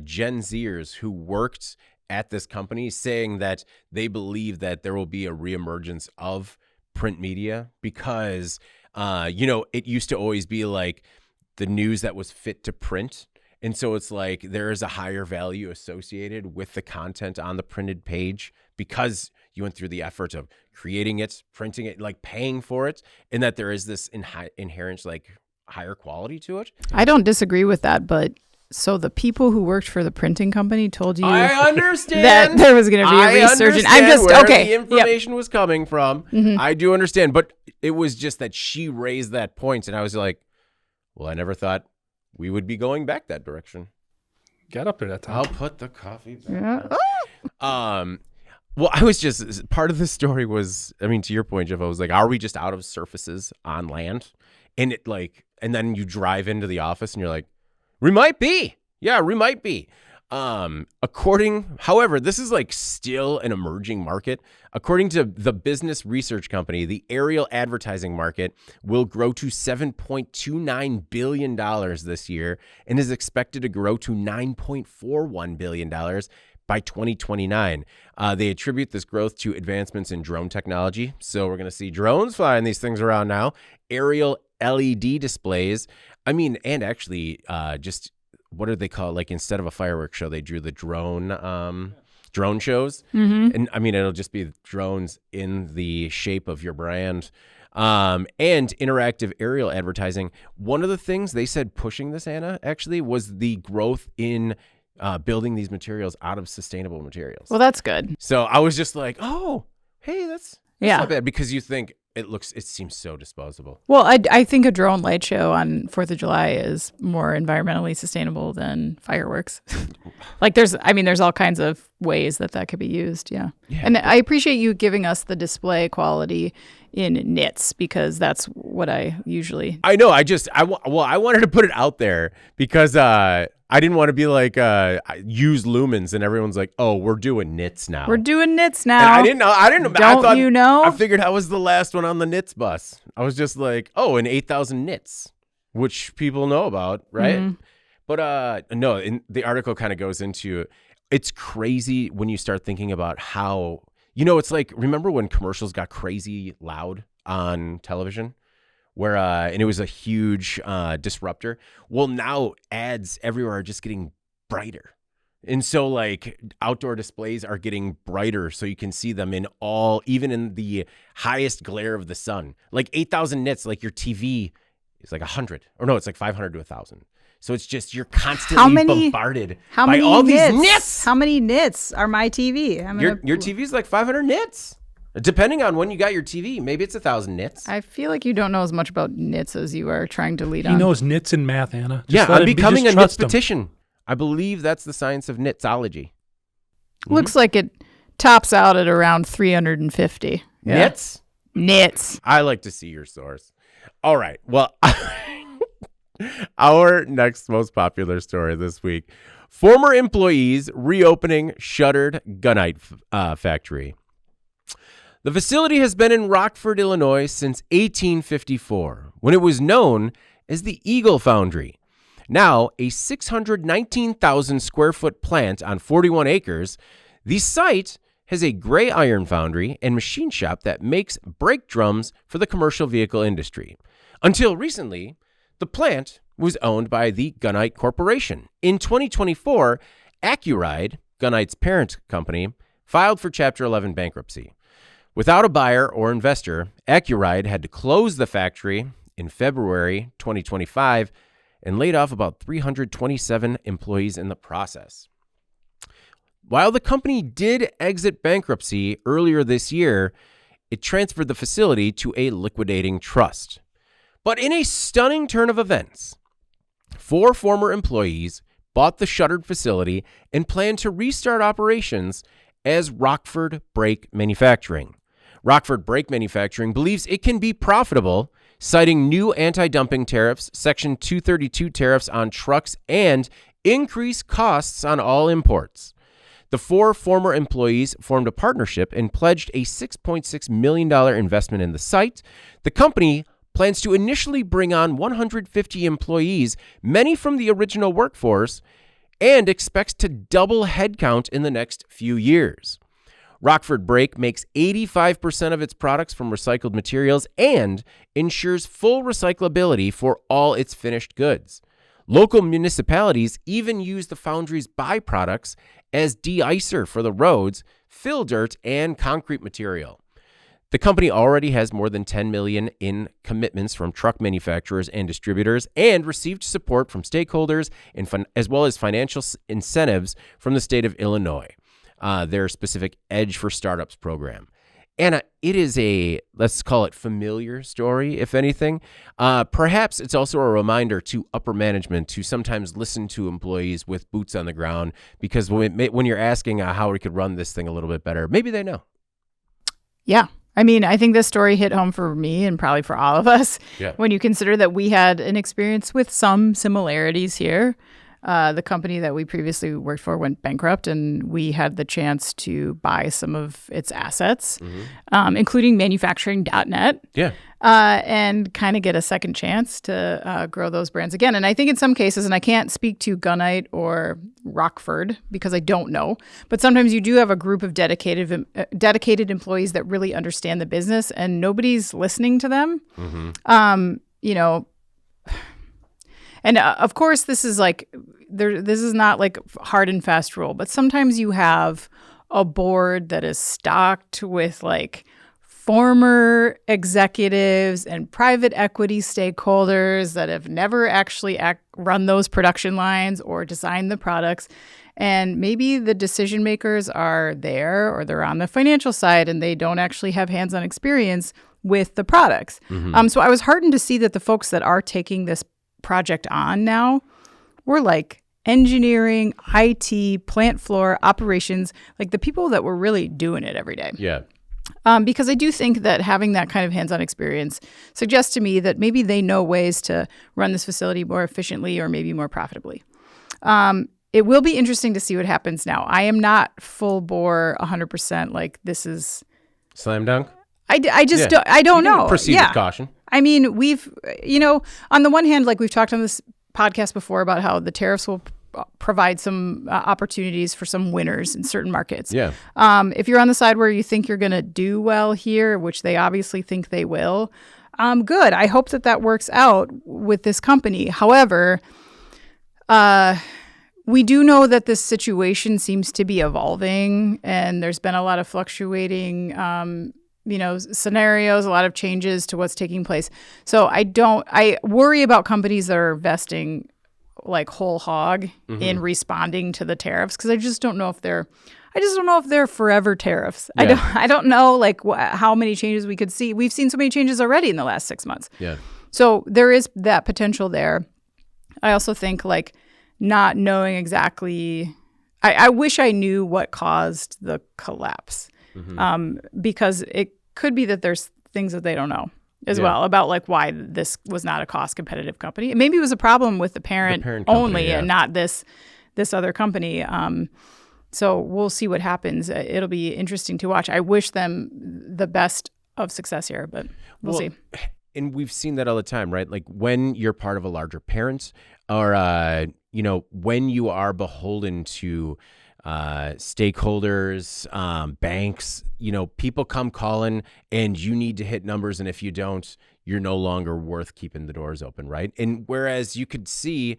Gen Zers who worked at this company saying that they believe that there will be a reemergence of print media because, you know, it used to always be like the news that was fit to print. And so it's like there is a higher value associated with the content on the printed page because you went through the effort of creating it, printing it, like paying for it, and that there is this inherent like higher quality to it. I don't disagree with that, but so the people who worked for the printing company told you I understand that there was going to be a resurgence. I'm just where okay. The information was coming from. I do understand, but it was just that she raised that point, and I was like, well, I never thought we would be going back that direction. Got up there that time. I'll put the coffee back. Well, I was just, part of the story was, I mean, to your point, Jeff, I was like, are we just out of surfaces on land? And it like, and then you drive into the office and you're like, we might be. Yeah, we might be. However, this is like still an emerging market. According to the business research company, the aerial advertising market will grow to $7.29 billion this year and is expected to grow to $9.41 billion by 2029. They attribute this growth to advancements in drone technology. So we're going to see drones flying these things around now, aerial LED displays. I mean, and actually just what do they call it? Like instead of a fireworks show, they drew the drone shows. Mm-hmm. And I mean, it'll just be drones in the shape of your brand. And interactive aerial advertising. One of the things they said pushing this, Anna, actually was the growth in building these materials out of sustainable materials. Well, that's good. So I was just like, oh, hey, that's Yeah. not bad, because you think it seems so disposable. Well, I think a drone light show on 4th of July is more environmentally sustainable than fireworks. Like there's all kinds of ways that could be used. Yeah. And I appreciate you giving us the display quality in knits, because that's what I usually. I know. I wanted to put it out there because I didn't want to be like use lumens and everyone's like, oh, we're doing knits now. We're doing knits now. And I didn't know. Don't I thought, you know? I figured I was the last one on the knits bus. I was just like, oh, an 8,000 knits, which people know about, right? Mm-hmm. But no, and the article kind of goes into, it's crazy when you start thinking about how, it's like, remember when commercials got crazy loud on television? Where and it was a huge disruptor. Well, now ads everywhere are just getting brighter. And so like outdoor displays are getting brighter, so you can see them even in the highest glare of the sun. Like 8,000 nits, like your TV is like 100. Or no, it's like 500 to 1,000. So it's just, you're constantly bombarded by all these nits. How many nits are my TV? Your TV is like 500 nits. Depending on when you got your TV, maybe it's 1,000 nits. I feel like you don't know as much about knits as you are trying to lead on. He knows knits and math, Anna. I'm becoming a knitspetician. I believe that's the science of knitsology. Looks like it tops out at around 350. Yeah. Knits. I like to see your source. All right. Well, our next most popular story this week. Former employees reopening Shuttered Gunite factory. The facility has been in Rockford, Illinois since 1854, when it was known as the Eagle Foundry. Now, a 619,000 square foot plant on 41 acres, the site has a gray iron foundry and machine shop that makes brake drums for the commercial vehicle industry. Until recently, the plant was owned by the Gunite Corporation. In 2024, Accuride, Gunite's parent company, filed for Chapter 11 bankruptcy. Without a buyer or investor, Accuride had to close the factory in February 2025 and laid off about 327 employees in the process. While the company did exit bankruptcy earlier this year, it transferred the facility to a liquidating trust. But in a stunning turn of events, 4 former employees bought the shuttered facility and plan to restart operations as Rockford Brake Manufacturing. Rockford Brake Manufacturing believes it can be profitable, citing new anti-dumping tariffs, Section 232 tariffs on trucks, and increased costs on all imports. The 4 former employees formed a partnership and pledged a $6.6 million investment in the site. The company plans to initially bring on 150 employees, many from the original workforce, and expects to double headcount in the next few years. Rockford Brake makes 85% of its products from recycled materials and ensures full recyclability for all its finished goods. Local municipalities even use the foundry's byproducts as de-icer for the roads, fill dirt, and concrete material. The company already has more than $10 million in commitments from truck manufacturers and distributors, and received support from stakeholders as well as financial incentives from the state of Illinois. Their specific Edge for Startups program. Anna, it is a, let's call it familiar story, if anything. Perhaps it's also a reminder to upper management to sometimes listen to employees with boots on the ground, because when you're asking how we could run this thing a little bit better, maybe they know. Yeah. I mean, I think this story hit home for me and probably for all of us when you consider that we had an experience with some similarities here. The company that we previously worked for went bankrupt, and we had the chance to buy some of its assets, including manufacturing.net. Yeah. And kind of get a second chance to grow those brands again. And I think in some cases, and I can't speak to Gunite or Rockford because I don't know, but sometimes you do have a group of dedicated employees that really understand the business, and nobody's listening to them. And of course, this is like this is not like hard and fast rule, but sometimes you have a board that is stocked with like former executives and private equity stakeholders that have never actually run those production lines or designed the products. And maybe the decision makers are there or they're on the financial side and they don't actually have hands-on experience with the products. So I was heartened to see that the folks that are taking this project on now were like engineering, IT, plant floor, operations, like the people that were really doing it every day. Yeah. Because I do think that having that kind of hands-on experience suggests to me that maybe they know ways to run this facility more efficiently or maybe more profitably. It will be interesting to see what happens now. I am not full bore 100% like this is Slam dunk? I just don't know. Proceed with caution. I mean, we've, on the one hand, like we've talked on this podcast before about how the tariffs will provide some opportunities for some winners in certain markets. Yeah. If you're on the side where you think you're going to do well here, which they obviously think they will, good. I hope that works out with this company. However, we do know that this situation seems to be evolving, and there's been a lot of fluctuating scenarios, a lot of changes to what's taking place. So I worry about companies that are investing like whole hog in responding to the tariffs, because I just don't know if they're forever tariffs. Yeah. I don't know like how many changes we could see. We've seen so many changes already in the last 6 months. Yeah. So there is that potential there. I also think like not knowing exactly, I wish I knew what caused the collapse, because it could be that there's things that they don't know as well about like why this was not a cost competitive company. Maybe it was a problem with the parent company, only and not this other company. So we'll see what happens. It'll be interesting to watch. I wish them the best of success here, but we'll see. And we've seen that all the time, right? Like when you're part of a larger parent or, when you are beholden to stakeholders, banks, people come calling and you need to hit numbers. And if you don't, you're no longer worth keeping the doors open. Right. And whereas you could see,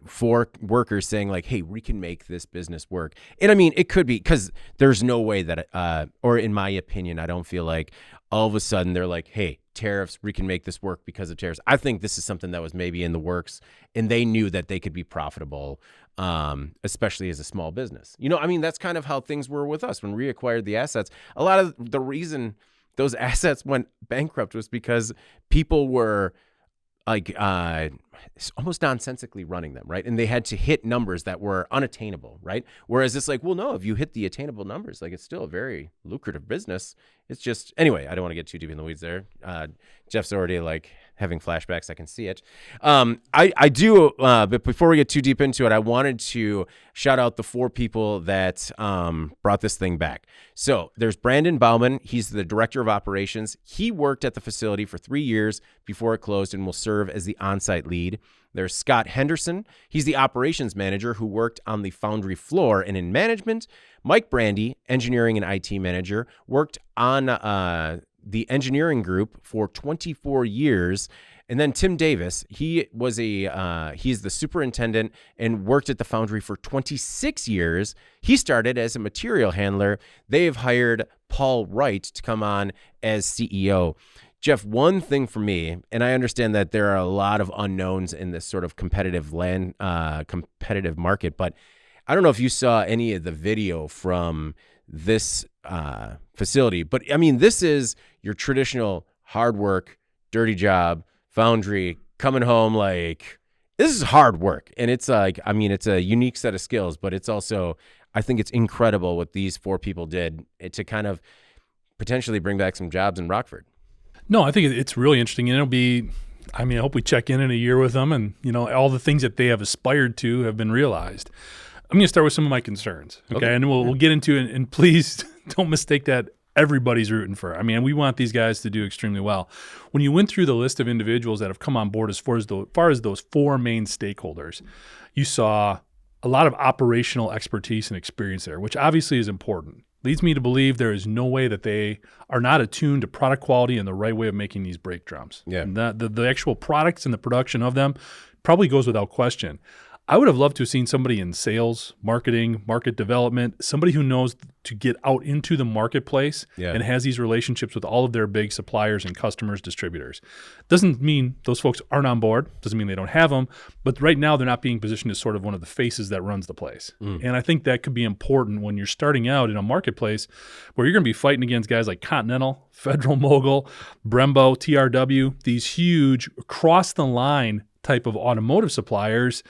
for workers saying like, hey, we can make this business work. And I mean, it could be because there's no way that, or in my opinion, I don't feel like all of a sudden they're like, hey, tariffs, we can make this work because of tariffs. I think this is something that was maybe in the works and they knew that they could be profitable, especially as a small business. That's kind of how things were with us when we acquired the assets. A lot of the reason those assets went bankrupt was because people were like almost nonsensically running them, right? And they had to hit numbers that were unattainable, right? Whereas it's like, well, no, if you hit the attainable numbers, like it's still a very lucrative business. It's just, anyway, I don't want to get too deep in the weeds there. Jeff's already like having flashbacks. I can see it. I do, but before we get too deep into it, I wanted to shout out the 4 people that brought this thing back. So there's Brandon Bauman. He's the director of operations. He worked at the facility for 3 years before it closed and will serve as the on-site lead. There's Scott Henderson. He's the operations manager who worked on the foundry floor and in management. Mike Brandy, engineering and IT manager, worked on the engineering group for 24 years. And then Tim Davis, he's the superintendent and worked at the foundry for 26 years. He started as a material handler. They've hired Paul Wright to come on as CEO. Jeff, one thing for me, and I understand that there are a lot of unknowns in this sort of competitive market, but I don't know if you saw any of the video from this facility, but I mean, this is your traditional hard work, dirty job, foundry, coming home, like this is hard work. And it's like, I mean, it's a unique set of skills, but it's also, I think it's incredible what these 4 people did to kind of potentially bring back some jobs in Rockford. No, I think it's really interesting, and I mean, I hope we check in a year with them and, all the things that they have aspired to have been realized. I'm going to start with some of my concerns, okay? And we'll get into it, and please don't mistake that everybody's rooting for. I mean, we want these guys to do extremely well. When you went through the list of individuals that have come on board as far as those four main stakeholders, you saw a lot of operational expertise and experience there, which obviously is important. Leads me to believe there is no way that they are not attuned to product quality and the right way of making these brake drums. Yeah. And the actual products and the production of them probably goes without question. I would have loved to have seen somebody in sales, marketing, market development, somebody who knows to get out into the marketplace and has these relationships with all of their big suppliers and customers, distributors. Doesn't mean those folks aren't on board. Doesn't mean they don't have them. But right now, they're not being positioned as sort of one of the faces that runs the place. And I think that could be important when you're starting out in a marketplace where you're going to be fighting against guys like Continental, Federal Mogul, Brembo, TRW, these huge across-the-line type of automotive suppliers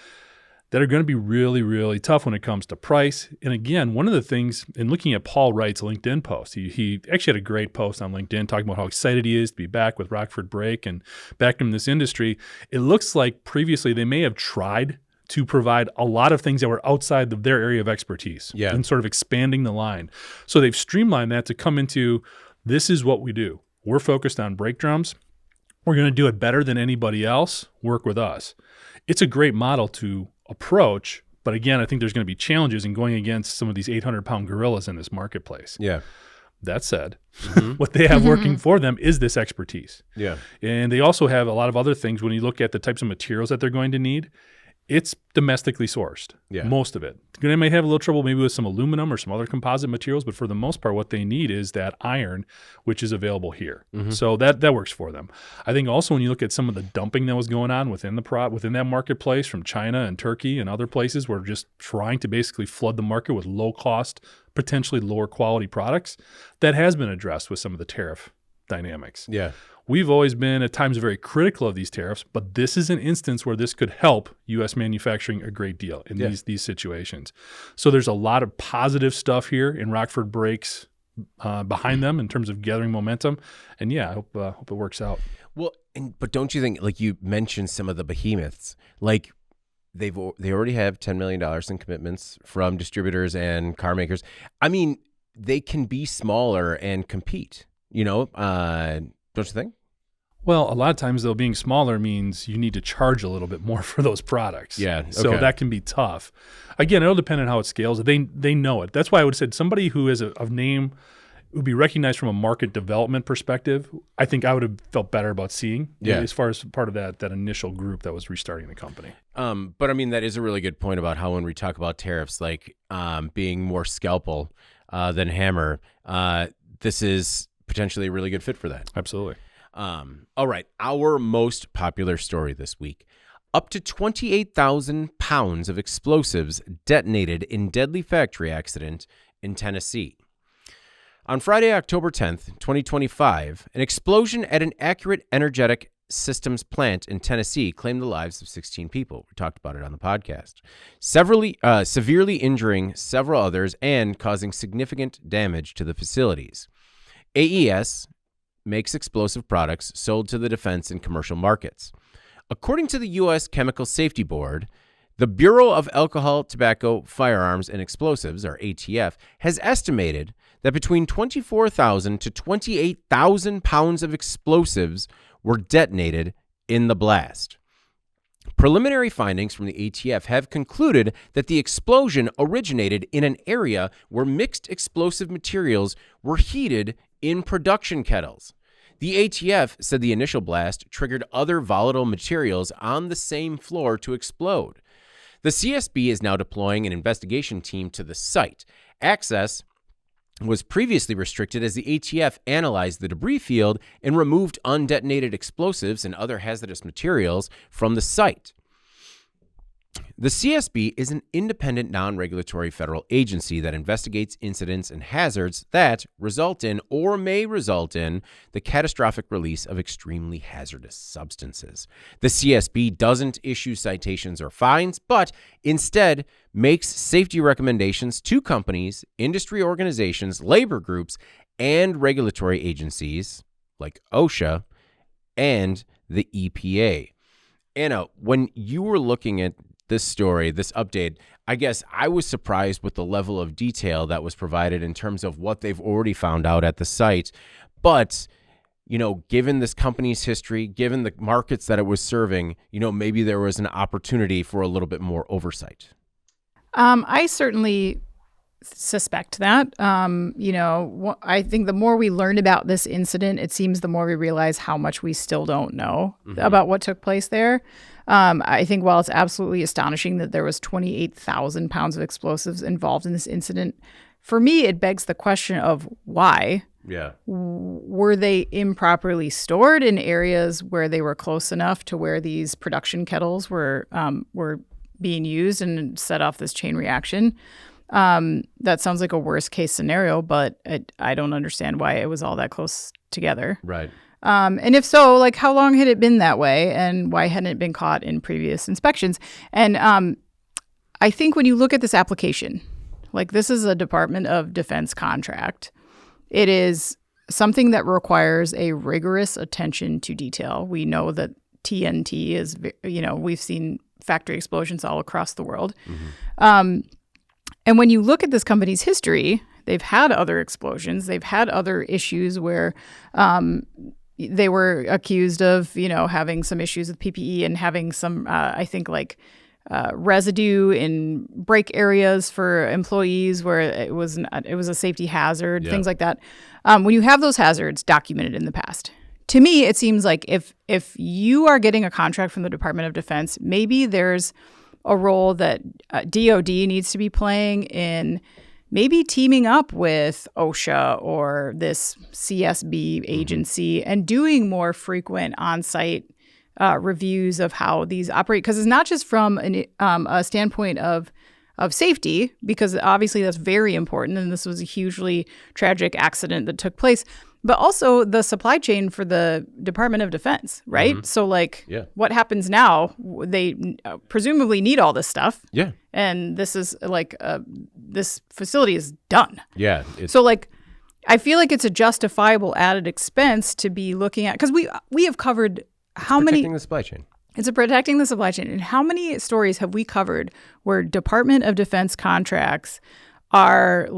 that are going to be really, really tough when it comes to price. And again, one of the things, in looking at Paul Wright's LinkedIn post, he actually had a great post on LinkedIn talking about how excited he is to be back with Rockford Brake and back in this industry. It looks like previously they may have tried to provide a lot of things that were outside of their area of expertise and sort of expanding the line. So they've streamlined that to come into, this is what we do. We're focused on brake drums. We're going to do it better than anybody else. Work with us. It's a great model to approach, but again, I think there's going to be challenges in going against some of these 800-pound gorillas in this marketplace. Yeah. That said, what they have working for them is this expertise. Yeah. And they also have a lot of other things. When you look at the types of materials that they're going to need, it's domestically sourced, most of it. They may have a little trouble maybe with some aluminum or some other composite materials, but for the most part, what they need is that iron, which is available here. So that works for them. I think also when you look at some of the dumping that was going on within that marketplace from China and Turkey and other places, where just trying to basically flood the market with low-cost, potentially lower quality products, that has been addressed with some of the tariff dynamics. Yeah. We've always been at times very critical of these tariffs, but this is an instance where this could help U.S. manufacturing a great deal in these situations. So there's a lot of positive stuff here in Rockford Brake's behind them in terms of gathering momentum. And I hope it works out. Well, but don't you think, like you mentioned some of the behemoths, like they already have $10 million in commitments from distributors and car makers. I mean, they can be smaller and compete, don't you think? Well, a lot of times, though, being smaller means you need to charge a little bit more for those products. Yeah. Okay. So that can be tough. Again, it'll depend on how it scales. They know it. That's why I would have said somebody who is a name would be recognized from a market development perspective. I think I would have felt better about seeing as far as part of that initial group that was restarting the company. But I mean, that is a really good point about how when we talk about tariffs, like being more scalpel than hammer, this is potentially a really good fit for that. Absolutely. All right. Our most popular story this week. Up to 28,000 pounds of explosives detonated in deadly factory accident in Tennessee. On Friday, October 10th, 2025, an explosion at an Accurate Energetic Systems plant in Tennessee claimed the lives of 16 people. We talked about it on the podcast. Severely injuring several others and causing significant damage to the facilities. AES makes explosive products sold to the defense and commercial markets. According to the U.S. Chemical Safety Board, the Bureau of Alcohol, Tobacco, Firearms, and Explosives, or ATF, has estimated that between 24,000 to 28,000 pounds of explosives were detonated in the blast. Preliminary findings from the ATF have concluded that the explosion originated in an area where mixed explosive materials were heated in production kettles. The ATF said the initial blast triggered other volatile materials on the same floor to explode. The CSB is now deploying an investigation team to the site. Access was previously restricted as the ATF analyzed the debris field and removed undetonated explosives and other hazardous materials from the site. The CSB is an independent, non-regulatory federal agency that investigates incidents and hazards that result in or may result in the catastrophic release of extremely hazardous substances. The CSB doesn't issue citations or fines, but instead makes safety recommendations to companies, industry organizations, labor groups, and regulatory agencies like OSHA and the EPA. Anna, when you were looking at this story, this update, I guess I was surprised with the level of detail that was provided in terms of what they've already found out at the site. But, given this company's history, given the markets that it was serving, maybe there was an opportunity for a little bit more oversight. I certainly suspect that. I think the more we learn about this incident, it seems the more we realize how much we still don't know about what took place there. I think while it's absolutely astonishing that there was 28,000 pounds of explosives involved in this incident, for me, it begs the question of why. Yeah. Were they improperly stored in areas where they were close enough to where these production kettles were being used and set off this chain reaction? That sounds like a worst case scenario, but I don't understand why it was all that close together. Right. And if so, like, how long had it been that way, and why hadn't it been caught in previous inspections? And I think when you look at this application, like, this is a Department of Defense contract. It is something that requires a rigorous attention to detail. We know that TNT is, we've seen factory explosions all across the world. And when you look at this company's history, they've had other explosions. They've had other issues where they were accused of, having some issues with PPE and having some, residue in brake areas for employees where it was a safety hazard, things like that. When you have those hazards documented in the past, to me, it seems like if you are getting a contract from the Department of Defense, maybe there's a role that DOD needs to be playing in maybe teaming up with OSHA or this CSB agency and doing more frequent on-site reviews of how these operate. Because it's not just from a standpoint of safety, because obviously that's very important, and this was a hugely tragic accident that took place, but also the supply chain for the Department of Defense, right? So, what happens now? They presumably need all this stuff. Yeah. And this is this facility is done. Yeah. So, I feel like it's a justifiable added expense to be looking at, because we have covered protecting the supply chain. It's protecting the supply chain. And how many stories have we covered where Department of Defense contracts are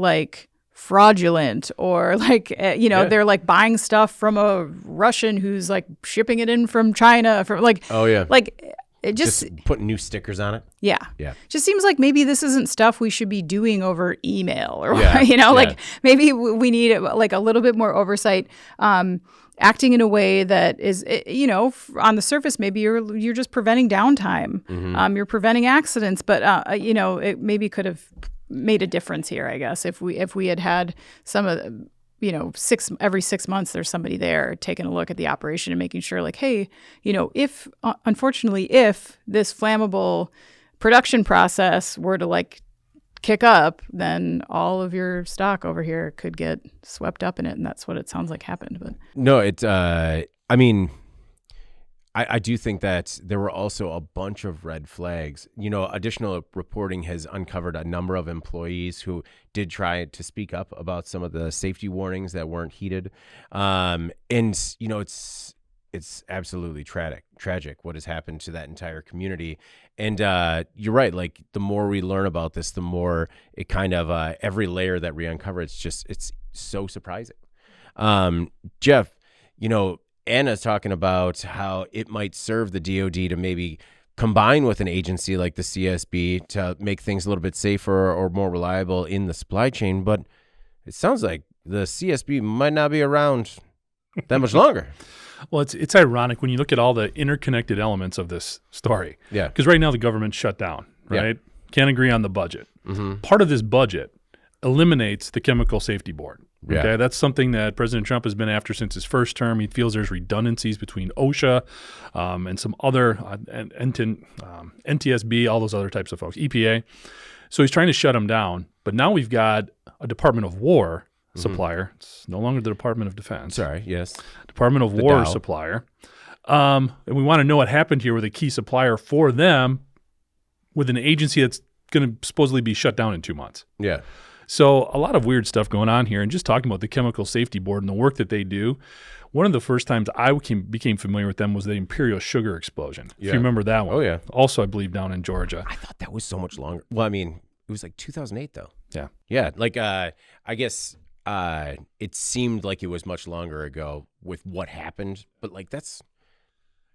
fraudulent, or they're buying stuff from a Russian who's shipping it in from China, from it just putting new stickers on it. Yeah. Just seems like maybe this isn't stuff we should be doing over email, or maybe we need a little bit more oversight, acting in a way that is, on the surface, maybe you're just preventing downtime, you're preventing accidents, but it maybe could have made a difference here, I guess, if we had some of every 6 months there's somebody there taking a look at the operation and making sure, hey, if unfortunately if this flammable production process were to kick up, then all of your stock over here could get swept up in it, and that's what it sounds like happened. But no, I do think that there were also a bunch of red flags. Additional reporting has uncovered a number of employees who did try to speak up about some of the safety warnings that weren't heeded. And it's absolutely tragic what has happened to that entire community. And you're right. The more we learn about this, the more it kind of every layer that we uncover, it's so surprising. Jeff, Anna's talking about how it might serve the DOD to maybe combine with an agency like the CSB to make things a little bit safer or more reliable in the supply chain. But it sounds like the CSB might not be around that much longer. Well, it's ironic when you look at all the interconnected elements of this story. Yeah. Because right now the government's shut down, right? Yeah. Can't agree on the budget. Part of this budget eliminates the Chemical Safety Board. Okay, yeah. That's something that President Trump has been after since his first term. He feels there's redundancies between OSHA and some other NTSB, all those other types of folks, EPA. So he's trying to shut them down. But now we've got a Department of War supplier. It's no longer the Department of Defense. Sorry, yes. Department of War supplier. And we want to know what happened here with a key supplier for them with an agency that's going to supposedly be shut down in 2 months. Yeah. So a lot of weird stuff going on here. And just talking about the Chemical Safety Board and the work that they do, one of the first times I became familiar with them was the Imperial Sugar explosion. Yeah. If you remember that one. Oh, yeah. Also, I believe, down in Georgia. I thought that was so much longer. Well, I mean, it was like 2008, though. Yeah. Yeah, like I guess it seemed like it was much longer ago with what happened, but like that's...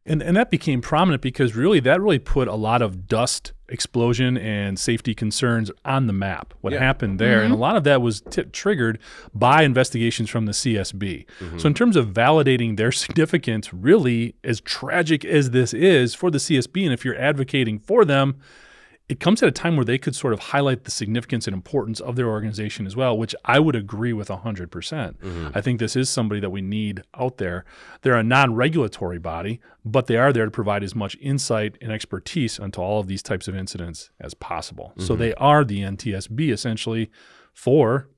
And that became prominent because that really put a lot of dust explosion and safety concerns on the map, what happened there. And a lot of that was triggered by investigations from the CSB. So in terms of validating their significance, really, as tragic as this is for the CSB, and if you're advocating for them, it comes at a time where they could sort of highlight the significance and importance of their organization as well, which I would agree with 100%. I think this is somebody that we need out there. They're a non-regulatory body, but they are there to provide as much insight and expertise into all of these types of incidents as possible. So they are the NTSB essentially for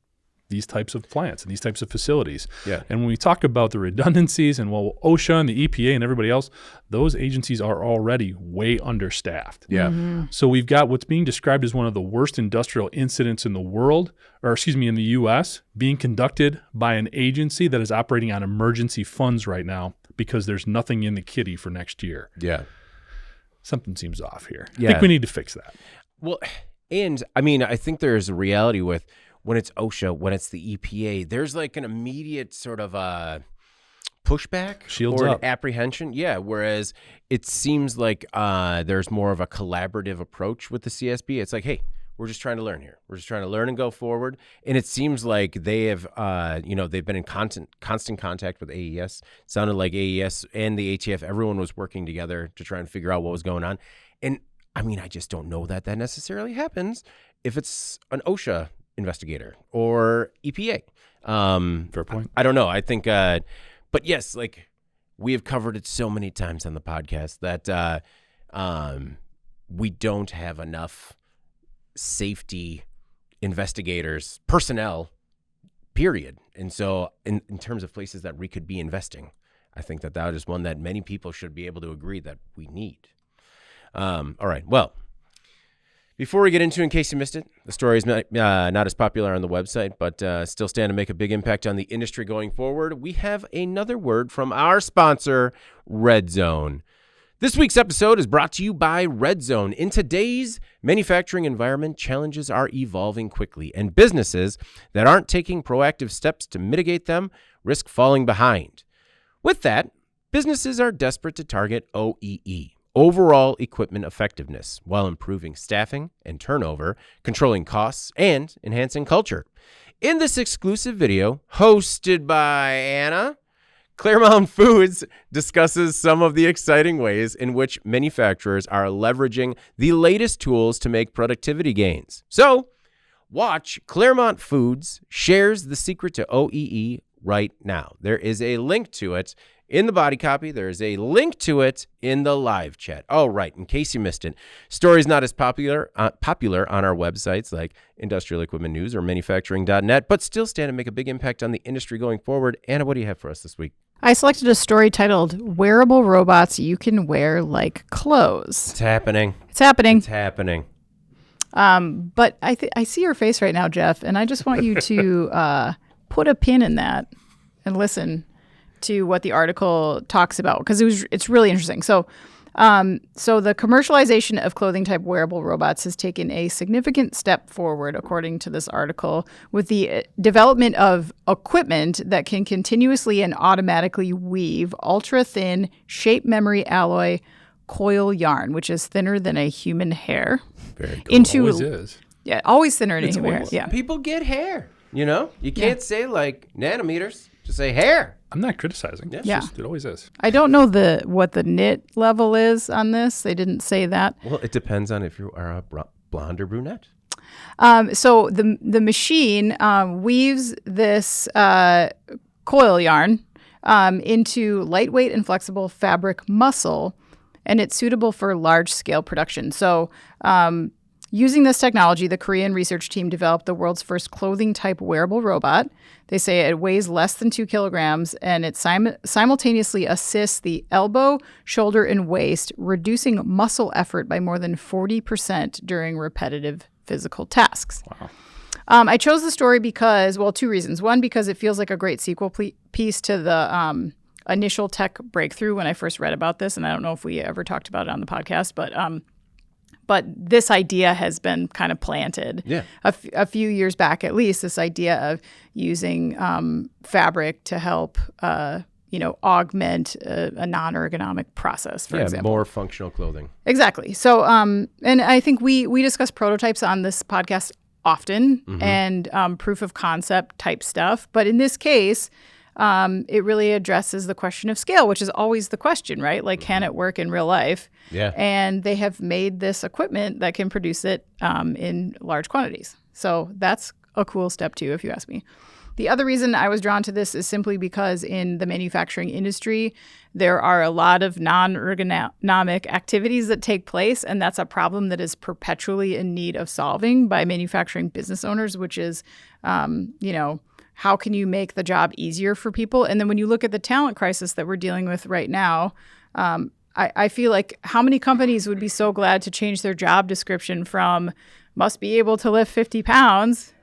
these types of plants and these types of facilities. Yeah. And when we talk about the redundancies and OSHA and the EPA and everybody else, those agencies are already way understaffed. Yeah. So we've got what's being described as one of the worst industrial incidents in the world, in the U.S., being conducted by an agency that is operating on emergency funds right now because there's nothing in the kitty for next year. Yeah. Something seems off here. Yeah. I think we need to fix that. Well, and I mean, I think there's a reality with when it's OSHA, when it's the EPA, there's like an immediate sort of pushback Shields or up. an apprehension. Yeah. Whereas it seems like there's more of a collaborative approach with the CSB. It's like, hey, we're just trying to learn here. We're just trying to learn and go forward. And it seems like they have, they've been in constant contact with AES. It sounded like AES and the ATF, everyone was working together to try and figure out what was going on. And I mean, I just don't know that necessarily happens if it's an OSHA investigator or EPA. Fair point. I don't know. I think, but yes, like we have covered it so many times on the podcast that we don't have enough safety investigators, personnel, period. And so in terms of places that we could be investing, I think that is one that many people should be able to agree that we need. All right. Well, before we get into, in case you missed it, the story is not as popular on the website, but still stand to make a big impact on the industry going forward. We have another word from our sponsor, Red Zone. This week's episode is brought to you by Red Zone. In today's manufacturing environment, challenges are evolving quickly, and businesses that aren't taking proactive steps to mitigate them risk falling behind. With that, businesses are desperate to target OEE, overall equipment effectiveness, while improving staffing and turnover, controlling costs, and enhancing culture. In this exclusive video, hosted by Anna, Claremont Foods discusses some of the exciting ways in which manufacturers are leveraging the latest tools to make productivity gains. So, watch Claremont Foods shares the secret to OEE right now. There is a link to it in the body copy. There is a link to it in the live chat. Oh, right. In case you missed it, stories not as popular on our websites like Industrial Equipment News or Manufacturing.net, but still stand to make a big impact on the industry going forward. Anna, what do you have for us this week? I selected a story titled Wearable Robots You Can Wear Like Clothes. It's happening. It's happening. It's happening. But I see your face right now, Jeff, and I just want you to put a pin in that and listen to what the article talks about, because it's really interesting. So the commercialization of clothing type wearable robots has taken a significant step forward, according to this article, with the development of equipment that can continuously and automatically weave ultra thin shape memory alloy coil yarn, which is thinner than a human hair. Very cool. Into Always is. Yeah, always thinner than a It's human hair. always- Yeah. People get hair, you can't say like nanometers, just say hair. I'm not criticizing. It's Yeah. just, it always is. I don't know what the knit level is on this. They didn't say that. Well, it depends on if you are a blonde or brunette. So the machine weaves this coil yarn into lightweight and flexible fabric muscle, and it's suitable for large-scale production. So using this technology, the Korean research team developed the world's first clothing-type wearable robot. They say it weighs less than 2 kilograms, and it simultaneously assists the elbow, shoulder, and waist, reducing muscle effort by more than 40% during repetitive physical tasks. I chose the story because, well, two reasons. One, because it feels like a great sequel piece to the initial tech breakthrough when I first read about this, and I don't know if we ever talked about it on the podcast, but this idea has been kind of planted a few years back, at least, this idea of using fabric to help augment a non-ergonomic process, for example. More functional clothing. Exactly. So, and I think we discuss prototypes on this podcast often and proof of concept type stuff. But in this case, it really addresses the question of scale, which is always the question, right? Like, can it work in real life? Yeah. And they have made this equipment that can produce it in large quantities. So that's a cool step too, if you ask me. The other reason I was drawn to this is simply because in the manufacturing industry, there are a lot of non-ergonomic activities that take place, and that's a problem that is perpetually in need of solving by manufacturing business owners, which is, how can you make the job easier for people? And then when you look at the talent crisis that we're dealing with right now, I feel like how many companies would be so glad to change their job description from must be able to lift 50 pounds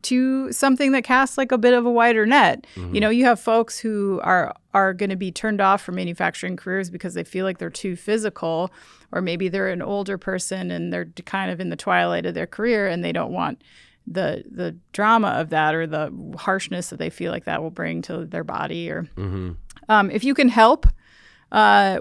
to something that casts like a bit of a wider net. You have folks who are going to be turned off from manufacturing careers because they feel like they're too physical, or maybe they're an older person and they're kind of in the twilight of their career and they don't want the drama of that or the harshness that they feel like that will bring to their body. Or if you can help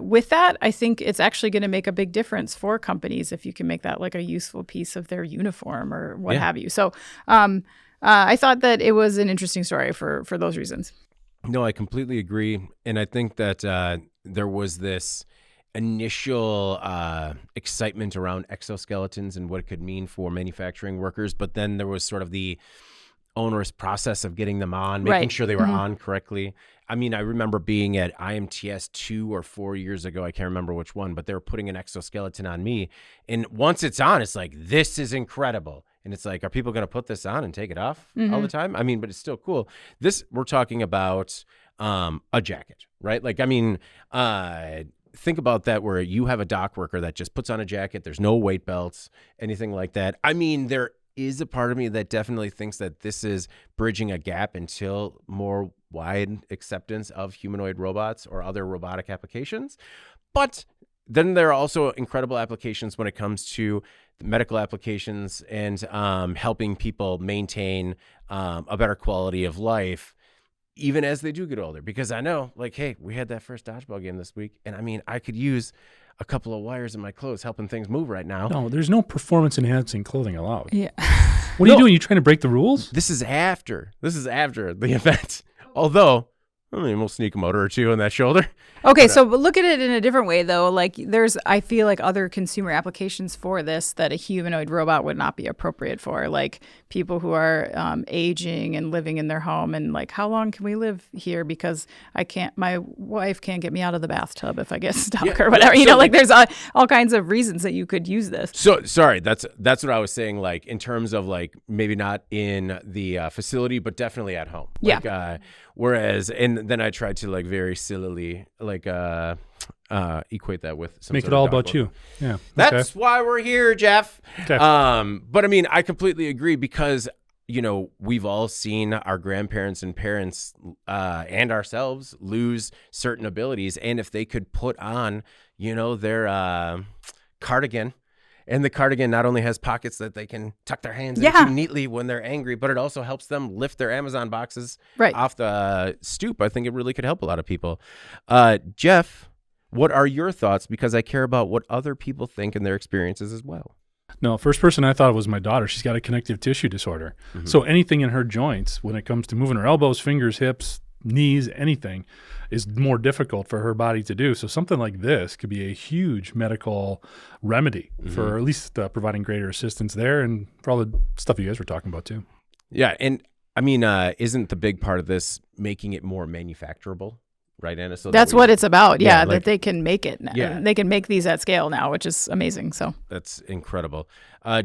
with that, I think it's actually going to make a big difference for companies if you can make that like a useful piece of their uniform or what have you. So I thought that it was an interesting story for those reasons. No, I completely agree. And I think that there was this initial excitement around exoskeletons and what it could mean for manufacturing workers. But then there was sort of the onerous process of getting them on, making sure they were on correctly. I mean, I remember being at IMTS 2 or 4 years ago. I can't remember which one, but they were putting an exoskeleton on me. And once it's on, it's like, this is incredible. And it's like, are people going to put this on and take it off all the time? I mean, but it's still cool. This, we're talking about a jacket, right? Like, I mean, think about that where you have a dock worker that just puts on a jacket. There's no weight belts, anything like that. I mean, there is a part of me that definitely thinks that this is bridging a gap until more wide acceptance of humanoid robots or other robotic applications. But then there are also incredible applications when it comes to medical applications and helping people maintain a better quality of life, even as they do get older. Because I know, like, hey, we had that first dodgeball game this week, and I mean, I could use a couple of wires in my clothes helping things move right now. No, there's no performance-enhancing clothing allowed. Yeah. What are you doing? You trying to break the rules? This is after the event. Although, I mean, we'll sneak a motor or two on that shoulder. Okay, so look at it in a different way, though. Like, I feel like other consumer applications for this that a humanoid robot would not be appropriate for, like people who are aging and living in their home, and like, how long can we live here? Because my wife can't get me out of the bathtub if I get stuck or whatever. Like there's all kinds of reasons that you could use this. So sorry, that's what I was saying. Like in terms of like maybe not in the facility, but definitely at home. Like, whereas, and then I tried to like very sillily like equate that with some make sort it all of about you. Yeah, that's why we're here, Jeff. Okay. But I mean, I completely agree because we've all seen our grandparents and parents and ourselves lose certain abilities, and if they could put on their cardigan. And the cardigan not only has pockets that they can tuck their hands into neatly when they're angry, but it also helps them lift their Amazon boxes off the stoop. I think it really could help a lot of people. Jeff, what are your thoughts? Because I care about what other people think and their experiences as well. No, first person I thought was my daughter. She's got a connective tissue disorder. Mm-hmm. So anything in her joints, when it comes to moving her elbows, fingers, hips, knees, anything, is more difficult for her body to do. So something like this could be a huge medical remedy for at least providing greater assistance there, and for all the stuff you guys were talking about too. Yeah, and I mean, isn't the big part of this making it more manufacturable? Right, Anna? So that's what it's about. That they can make it. They can make these at scale now, which is amazing. So that's incredible.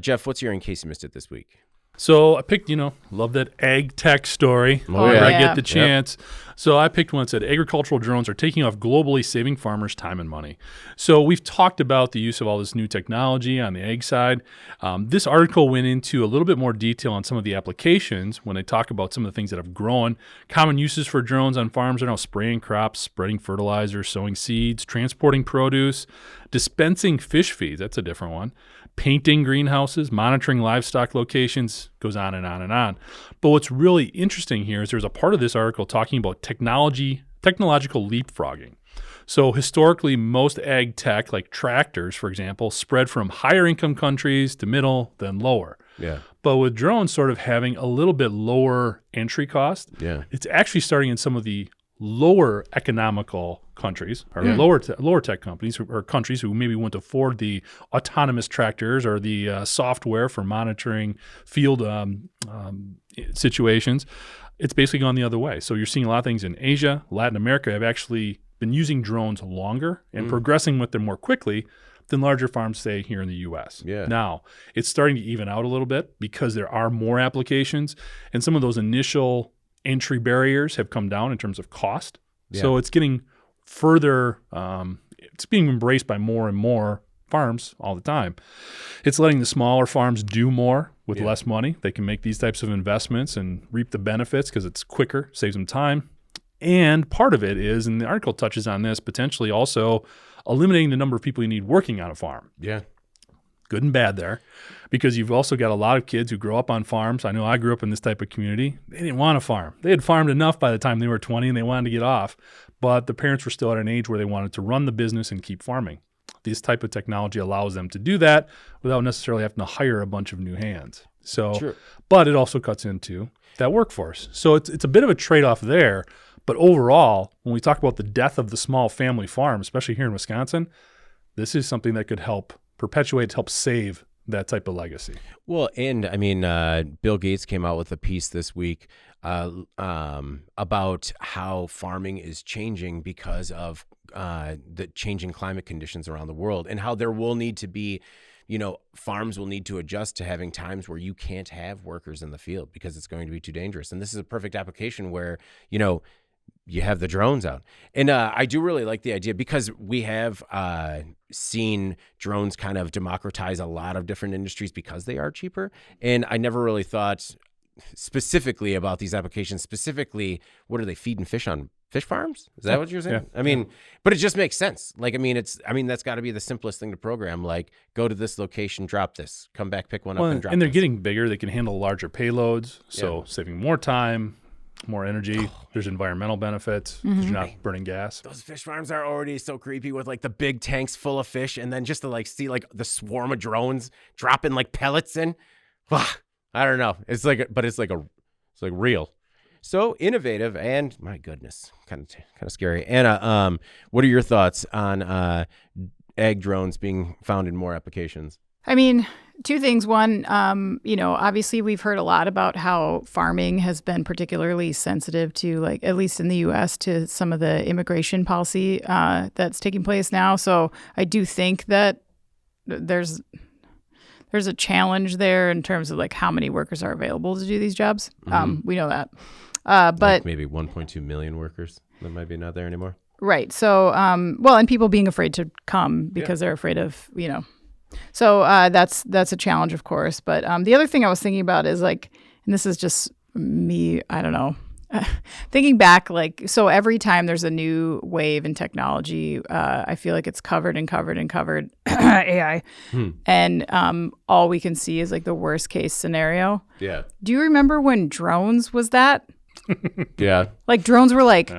Jeff, what's your In Case You Missed It this week? So I picked, love that ag tech story. Oh, whenever yeah. I get the chance. So I picked one that said agricultural drones are taking off globally, saving farmers time and money. So we've talked about the use of all this new technology on the ag side. This article went into a little bit more detail on some of the applications when they talk about some of the things that have grown. Common uses for drones on farms are now spraying crops, spreading fertilizer, sowing seeds, transporting produce, dispensing fish feeds. That's a different one. Painting greenhouses, monitoring livestock locations, goes on and on and on. But what's really interesting here is there's a part of this article talking about technological leapfrogging. So historically, most ag tech, like tractors, for example, spread from higher income countries to middle, then lower. Yeah. But with drones sort of having a little bit lower entry cost, it's actually starting in some of the lower economical countries or lower tech companies or countries who maybe wouldn't afford the autonomous tractors or the software for monitoring field situations. It's basically gone the other way. So you're seeing a lot of things in Asia, Latin America have actually been using drones longer and progressing with them more quickly than larger farms, say, here in the U.S. Yeah. Now, it's starting to even out a little bit because there are more applications and some of those initial entry barriers have come down in terms of cost. Yeah. So it's getting further, it's being embraced by more and more farms all the time. It's letting the smaller farms do more with less money. They can make these types of investments and reap the benefits because it's quicker, saves them time. And part of it is, and the article touches on this, potentially also eliminating the number of people you need working on a farm. Yeah. Good and bad there, because you've also got a lot of kids who grow up on farms. I know I grew up in this type of community. They didn't want to farm. They had farmed enough by the time they were 20 and they wanted to get off, but the parents were still at an age where they wanted to run the business and keep farming. This type of technology allows them to do that without necessarily having to hire a bunch of new hands. So, but it also cuts into that workforce. So it's a bit of a trade-off there. But overall, when we talk about the death of the small family farm, especially here in Wisconsin, this is something that could help perpetuate, help save that type of legacy. Well, and I mean, Bill Gates came out with a piece this week about how farming is changing because of the changing climate conditions around the world, and how there will need to be, farms will need to adjust to having times where you can't have workers in the field because it's going to be too dangerous. And this is a perfect application where, you have the drones out. And I do really like the idea because we have seen drones kind of democratize a lot of different industries because they are cheaper. And I never really thought specifically about these applications. Specifically, what are they feeding fish on? Fish farms? Is that what you're saying? Yeah. I mean, but it just makes sense. That's got to be the simplest thing to program. Like, go to this location, drop this, come back, pick one up, and drop. And they're this. getting bigger. They can handle larger payloads, so saving more time, more energy. There's environmental benefits because you're not burning gas. Those fish farms are already so creepy with like the big tanks full of fish, and then just to like see like the swarm of drones dropping like pellets in. I don't know. It's like real. So innovative and, my goodness, kind of scary. Anna, what are your thoughts on ag drones being found in more applications? I mean, two things. One, obviously we've heard a lot about how farming has been particularly sensitive to, like, at least in the U.S., to some of the immigration policy that's taking place now. So I do think that there's a challenge there in terms of like how many workers are available to do these jobs. We know that. But like maybe 1.2 million workers that might be not there anymore. Right. So, and people being afraid to come because they're afraid of, So that's a challenge, of course. But the other thing I was thinking about is like, and this is just me, I don't know, thinking back, like, so every time there's a new wave in technology, I feel like it's covered AI. And all we can see is like the worst case scenario. Yeah. Do you remember when drones was that? Yeah. Like drones were like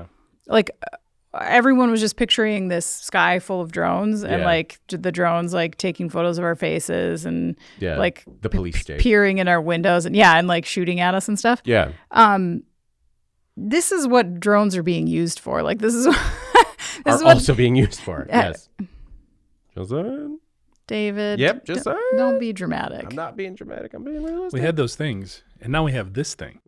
everyone was just picturing this sky full of drones and like the drones like taking photos of our faces and like the police state peering in our windows and like shooting at us and stuff. Yeah. This is what drones are being used for. Like this is also being used for. Yes. Joseph? David. Yep. Just don't be dramatic. I'm not being dramatic. I'm being realistic. We had those things, and now we have this thing.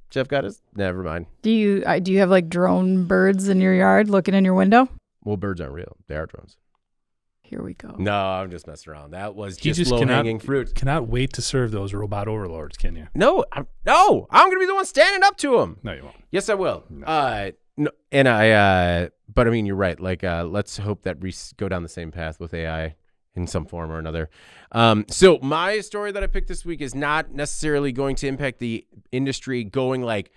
Jeff got his. Never mind. Do you have like drone birds in your yard looking in your window? Well, birds aren't real. They are drones. Here we go. No, I'm just messing around. That was You just low-hanging fruit. Cannot wait to serve those robot overlords, can you? No, I'm going to be the one standing up to him. No, you won't. Yes, I will. No. No, and but I mean, you're right. Like, let's hope that we go down the same path with AI in some form or another. So my story that I picked this week is not necessarily going to impact the industry going like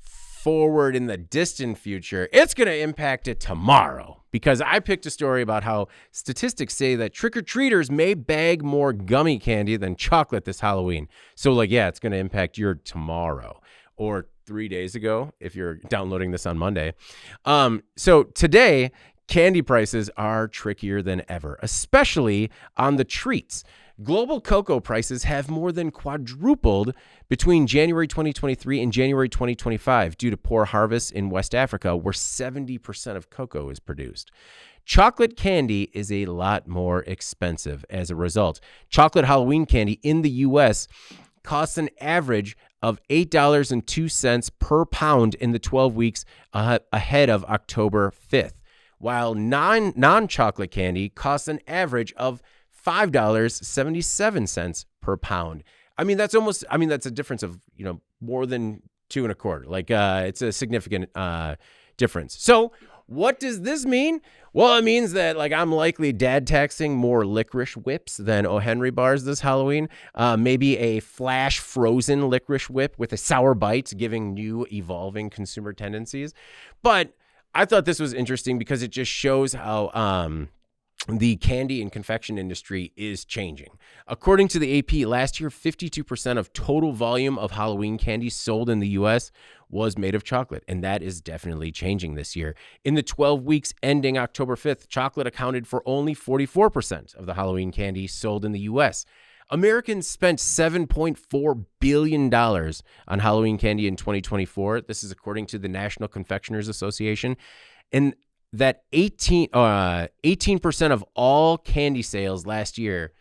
forward in the distant future. It's going to impact it tomorrow because I picked a story about how statistics say that trick-or-treaters may bag more gummy candy than chocolate this Halloween. So like, yeah, it's going to impact your tomorrow or 3 days ago if you're downloading this on Monday. So today, candy prices are trickier than ever, especially on the treats. Global cocoa prices have more than quadrupled between January 2023 and January 2025 due to poor harvests in West Africa, where 70% of cocoa is produced. Chocolate candy is a lot more expensive as a result. Chocolate Halloween candy in the U.S. costs an average of $8.02 per pound in the 12 weeks ahead of October 5th, while non-chocolate candy costs an average of $5.77 per pound. I mean, that's a difference of, more than 2 1/4. Like, it's a significant difference. So what does this mean? Well, it means that like I'm likely dad taxing more licorice whips than O. Henry bars this Halloween. Maybe a flash frozen licorice whip with a sour bite, giving new evolving consumer tendencies. But I thought this was interesting because it just shows how the candy and confection industry is changing. According to the AP, last year, 52% of total volume of Halloween candy sold in the U.S. was made of chocolate, and that is definitely changing this year. In the 12 weeks ending October 5th, chocolate accounted for only 44% of the Halloween candy sold in the U.S. Americans spent $7.4 billion on Halloween candy in 2024. This is according to the National Confectioners Association. And that 18% of all candy sales last year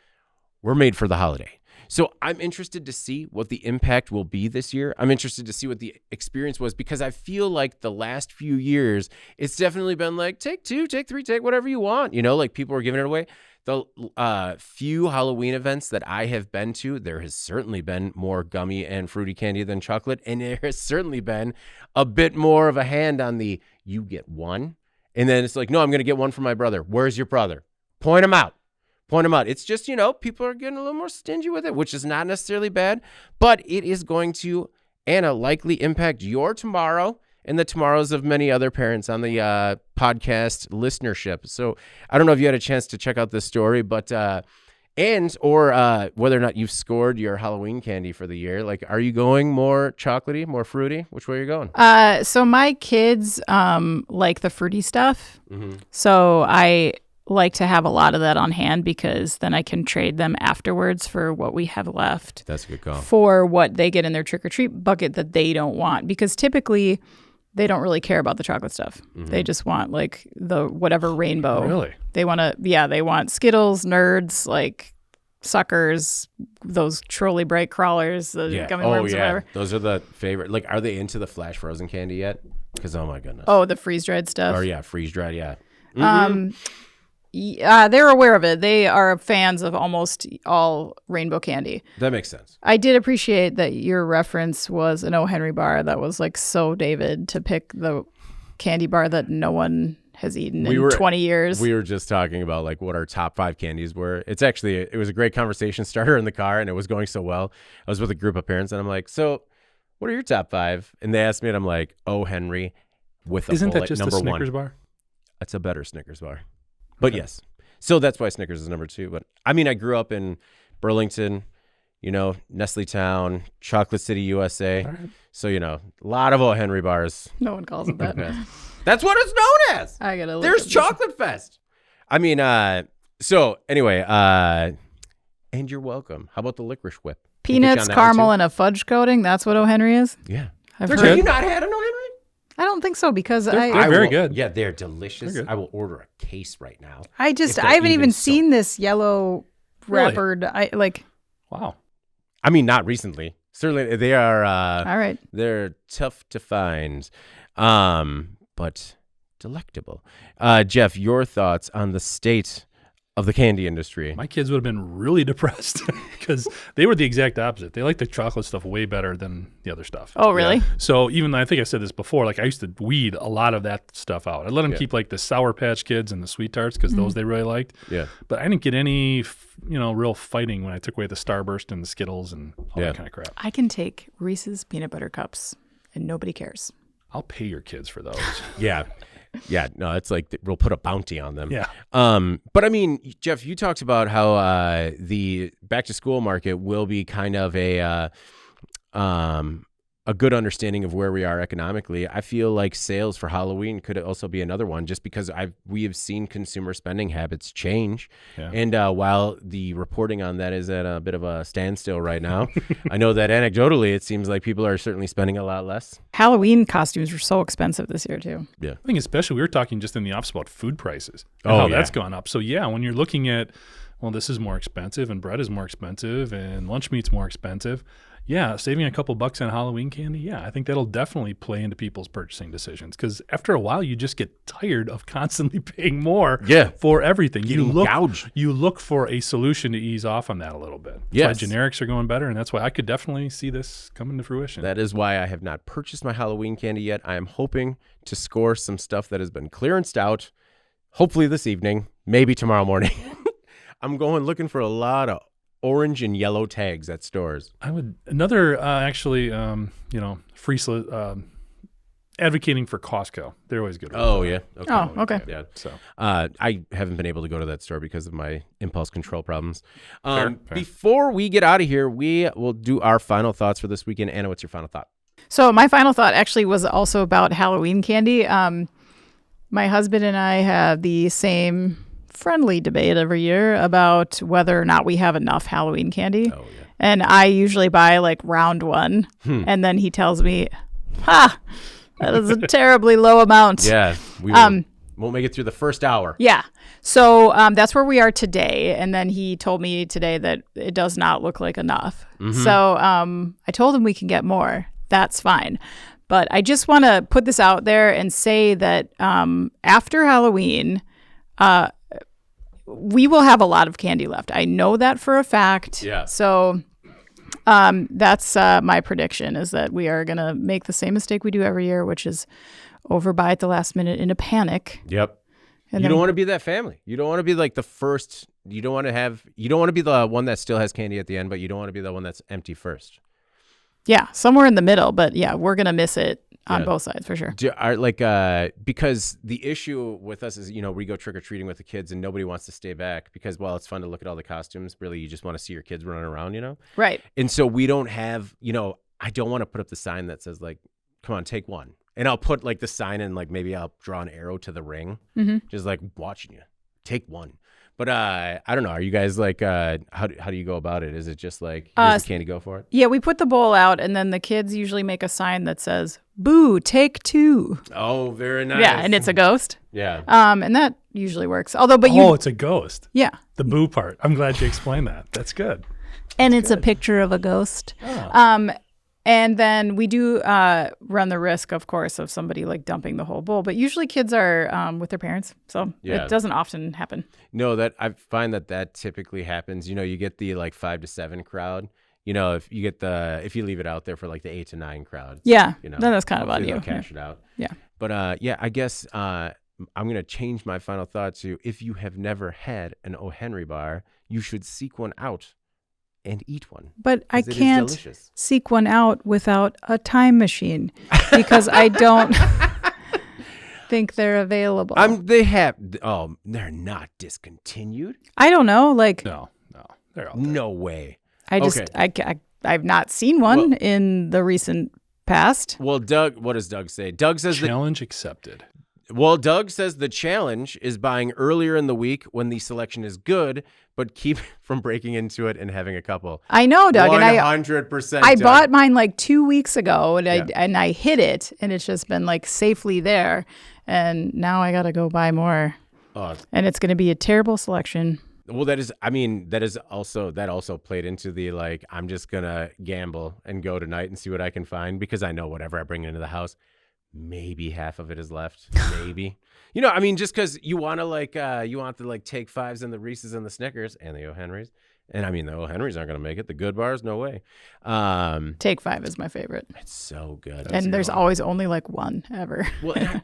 were made for the holiday. So I'm interested to see what the impact will be this year. I'm interested to see what the experience was because I feel like the last few years, it's definitely been like, take 2, take 3, take whatever you want. Like people are giving it away. The few Halloween events that I have been to, there has certainly been more gummy and fruity candy than chocolate. And there has certainly been a bit more of a hand on the, you get one. And then it's like, no, I'm going to get one for my brother. Where's your brother? Point him out. It's just, people are getting a little more stingy with it, which is not necessarily bad, but it is going to, Anna, likely impact your tomorrow and the tomorrows of many other parents on the podcast listenership. So I don't know if you had a chance to check out this story, but or whether or not you've scored your Halloween candy for the year. Like, are you going more chocolatey, more fruity? Which way are you going? So my kids like the fruity stuff. Mm-hmm. So I like to have a lot of that on hand because then I can trade them afterwards for what we have left. That's a good call. For what they get in their trick-or-treat bucket that they don't want. Because typically they don't really care about the chocolate stuff. Mm-hmm. They just want like the whatever rainbow. Really? They want Skittles, Nerds, like Suckers, those Trolley Bright crawlers, the gummy worms, or whatever. Those are the favorite. Like, are they into the flash frozen candy yet? Because oh my goodness. Oh, the freeze-dried stuff. Or freeze-dried, yeah. Mm-hmm. They're aware of it. They are fans of almost all rainbow candy. That makes sense. I did appreciate that your reference was an O. Henry bar. That was like so David to pick the candy bar that no one has eaten in 20 years. We were just talking about like what our top 5 candies were. It was a great conversation starter in the car and it was going so well. I was with a group of parents and I'm like, so what are your top 5? And they asked me and I'm like, O. Henry with a Isn't bullet, that just number a Snickers 1. bar? It's a better Snickers bar. But yes. So that's why Snickers is number 2. But I mean, I grew up in Burlington, Nestle Town, Chocolate City, USA. Right. So, a lot of O. Henry bars. No one calls it that. That's what it's known as. I gotta look. There's Chocolate Fest. I mean, so anyway, and you're welcome. How about the licorice whip? Peanuts, caramel, and a fudge coating. That's what O. Henry is? Yeah. Have you not had an O. Henry? I don't think so because they're very good. Yeah, they're delicious. I will order a case right now. I haven't even seen this yellow wrappered. Really? Wow. I mean, not recently. Certainly, they are. All right. They're tough to find, but delectable. Jeff, your thoughts on the state of the candy industry. My kids would have been really depressed because they were the exact opposite. They like the chocolate stuff way better than the other stuff. Oh, really? Yeah. So even though I think I said this before, like I used to weed a lot of that stuff out. I let them Yeah. keep like the Sour Patch Kids and the Sweet Tarts because those they really liked. Yeah. But I didn't get any, real fighting when I took away the Starburst and the Skittles and all Yeah. that kind of crap. I can take Reese's peanut butter cups, and nobody cares. I'll pay your kids for those. Yeah. Yeah. No, it's like we'll put a bounty on them. Yeah. But I mean, Jeff, you talked about how the back to school market will be kind of a good understanding of where we are economically. I feel like sales for Halloween could also be another one, just because we have seen consumer spending habits change. Yeah. And while the reporting on that is at a bit of a standstill right now, I know that anecdotally it seems like people are certainly spending a lot less. Halloween costumes were so expensive this year, too. Yeah. I think especially we were talking just in the office about food prices and Oh, how yeah. that's gone up. So yeah, when you're looking at, well, this is more expensive and bread is more expensive and lunch meat's more expensive. Yeah, saving a couple bucks on Halloween candy, yeah, I think that'll definitely play into people's purchasing decisions because after a while, you just get tired of constantly paying more Yeah. for everything. Getting gouged. You look for a solution to ease off on that a little bit. Yes. That's why generics are going better, and that's why I could definitely see this coming to fruition. That is why I have not purchased my Halloween candy yet. I am hoping to score some stuff that has been clearanced out, hopefully this evening, maybe tomorrow morning. I'm going looking for a lot of orange and yellow tags at stores. I would another free advocating for Costco. They're always good. Oh, yeah. Okay. Oh, okay. Yeah. So I haven't been able to go to that store because of my impulse control problems. Fair. Before we get out of here, we will do our final thoughts for this weekend. Anna, what's your final thought? So my final thought actually was also about Halloween candy. My husband and I have the same friendly debate every year about whether or not we have enough Halloween candy. Oh, yeah. And I usually buy like round one. And then he tells me, that is a terribly low amount. Yeah. We won't make it through the first hour. Yeah. So that's where we are today. And then he told me today that it does not look like enough. So I told him we can get more. That's fine. But I just want to put this out there and say that after Halloween, we will have a lot of candy left. I know that for a fact. Yeah. So that's my prediction, is that we are going to make the same mistake we do every year, which is overbuy at the last minute in a panic. Yep. And You then, don't want to be that family. You don't want to be like the first. You don't want to be the one that still has candy at the end, but you don't want to be the one that's empty first. yeah, somewhere in the middle. But yeah, we're going to miss it on Yeah. both sides for sure. Because the issue with us is, we go trick-or-treating with the kids and nobody wants to stay back because, well, it's fun to look at all the costumes. Really, you just want to see your kids running around, Right. And so we don't have, I don't want to put up the sign that says like, come on, take one. And I'll put like the sign in, like maybe I'll draw an arrow to the ring, just like watching you. Take one. But I don't know. Are you guys like, how do you go about it? Is it just like, here's the candy, go for it? Yeah, we put the bowl out, and then the kids usually make a sign that says, "Boo, take two." Oh, very nice. Yeah, and it's a ghost. Yeah. And that usually works. Although, but it's a ghost. yeah. The boo part. I'm glad you explained that. That's good. And it's a picture of a ghost. Oh. And then we do run the risk, of course, of somebody like dumping the whole bowl. But usually kids are with their parents, so Yeah. it doesn't often happen. No, that I find that typically happens. You get the like 5 to 7 crowd. If you leave it out there for like the 8 to 9 crowd. Yeah, then that's kind of on hopefully you. they'll cash it out. Yeah. But I guess I'm gonna change my final thought to: if you have never had an O. Henry bar, you should seek one out and eat one. But I 'cause it is can't delicious. seek one out without a time machine because I don't think they're available. They're not discontinued. I don't know. Like, No, they're all there. No way. I just, I've not seen one in the recent past. Well, Doug, what does Doug say? Doug says Challenge accepted. Doug says the challenge is buying earlier in the week when the selection is good, but keep from breaking into it and having a couple. I know, Doug, and 100%. I Doug. bought mine like 2 weeks ago, and I hit it, and it's just been like safely there, and now I got to go buy more, and it's going to be a terrible selection. Well, that also played into the like, I'm just gonna gamble and go tonight and see what I can find because I know whatever I bring into the house maybe half of it is left. Maybe. You know, I mean, just because you want to take fives and the Reese's and the Snickers and the O. Henrys. And I mean, the O. Henrys aren't going to make it. The Good Bars, no way. Take 5 is my favorite. It's so good. And there's always only like one ever. Well,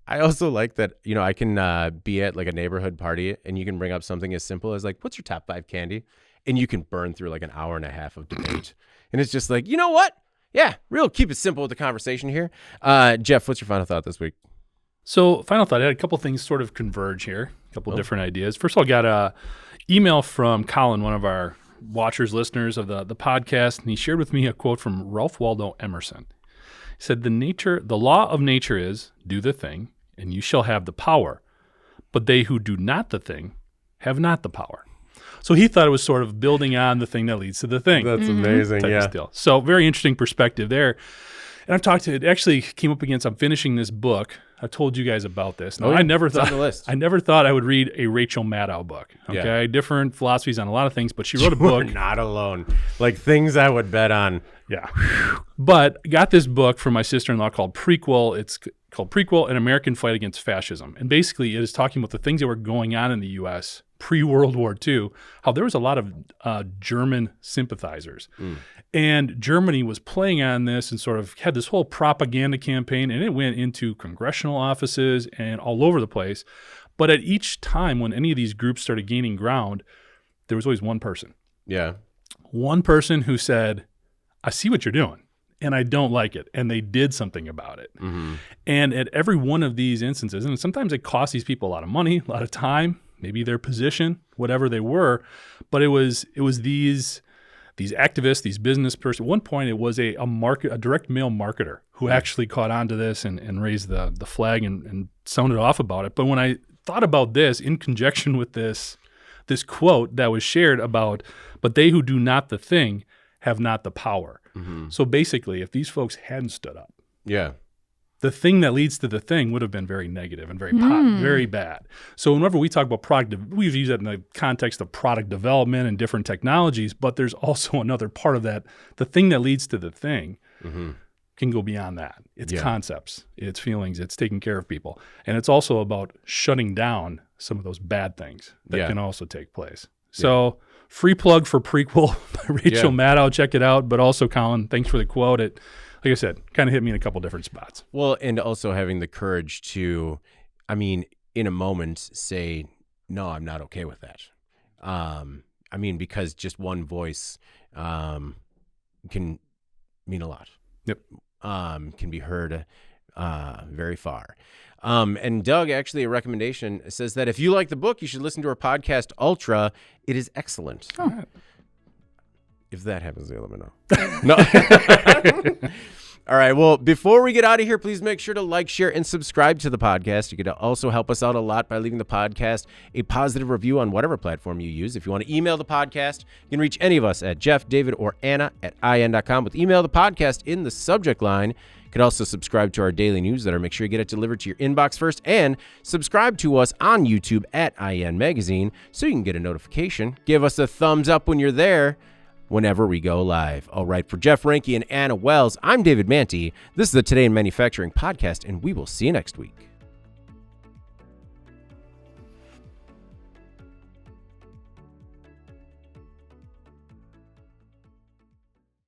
I also like that, you know, I can be at like a neighborhood party and you can bring up something as simple as like, what's your top 5 candy? And you can burn through like an hour and a half of debate. And it's just like, you know what? Yeah, keep it simple with the conversation here. Jeff, what's your final thought this week? So final thought, I had a couple things sort of converge here, a couple different ideas. First of all, I got a email from Colin, one of our watchers, listeners of the podcast, and he shared with me a quote from Ralph Waldo Emerson. He said, the law of nature is, do the thing, and you shall have the power. But they who do not the thing have not the power. So he thought it was sort of building on the thing that leads to the thing. That's amazing, yeah. Deal. So very interesting perspective there. And it actually came up against, I'm finishing this book. I told you guys about this. Now, I never thought I would read a Rachel Maddow book. Okay, Yeah. Different philosophies on a lot of things, but she wrote a book. You're not alone. Like things I would bet on. Yeah. But got this book from my sister-in-law called Prequel. It's called Prequel, An American Fight Against Fascism. And basically it is talking about the things that were going on in the U.S. pre-World War II, how there was a lot of German sympathizers. And Germany was playing on this and sort of had this whole propaganda campaign, and it went into congressional offices and all over the place. But at each time when any of these groups started gaining ground, there was always one person. Yeah. One person who said, I see what you're doing, and I don't like it. And they did something about it. Mm-hmm. And at every one of these instances, and sometimes it cost these people a lot of money, a lot of time, maybe their position, whatever they were, but it was these activists, these business persons. At one point, it was a direct mail marketer who actually caught on to this and raised the flag and sounded off about it. But when I thought about this in conjunction with this quote that was shared about, but they who do not the thing have not the power. Mm-hmm. So basically, if these folks hadn't stood up, the thing that leads to the thing would have been very negative and very bad. So whenever we talk about we've used that in the context of product development and different technologies, but there's also another part of that. The thing that leads to the thing can go beyond that. It's concepts, it's feelings, it's taking care of people. And it's also about shutting down some of those bad things that can also take place. So free plug for Prequel by Rachel Maddow. Check it out. But also, Colin, thanks for the quote. It, like I said, kind of hit me in a couple different spots. Well, and also having the courage to, I mean, in a moment say, no, I'm not okay with that. I mean, because just one voice can mean a lot. Yep. Can be heard very far. And Doug, actually, a recommendation says that if you like the book, you should listen to our podcast, Ultra. It is excellent. Oh. If that happens, let me know. No. All right. Well, before we get out of here, please make sure to like, share, and subscribe to the podcast. You can also help us out a lot by leaving the podcast a positive review on whatever platform you use. If you want to email the podcast, you can reach any of us at Jeff, David, or Anna at in.com with email the podcast in the subject line. You can also subscribe to our daily newsletter. Make sure you get it delivered to your inbox first, and subscribe to us on YouTube at IN Magazine so you can get a notification. Give us a thumbs up when you're there whenever we go live. All right, for Jeff Ranke and Anna Wells, I'm David Manty. This is the Today in Manufacturing podcast, and we will see you next week.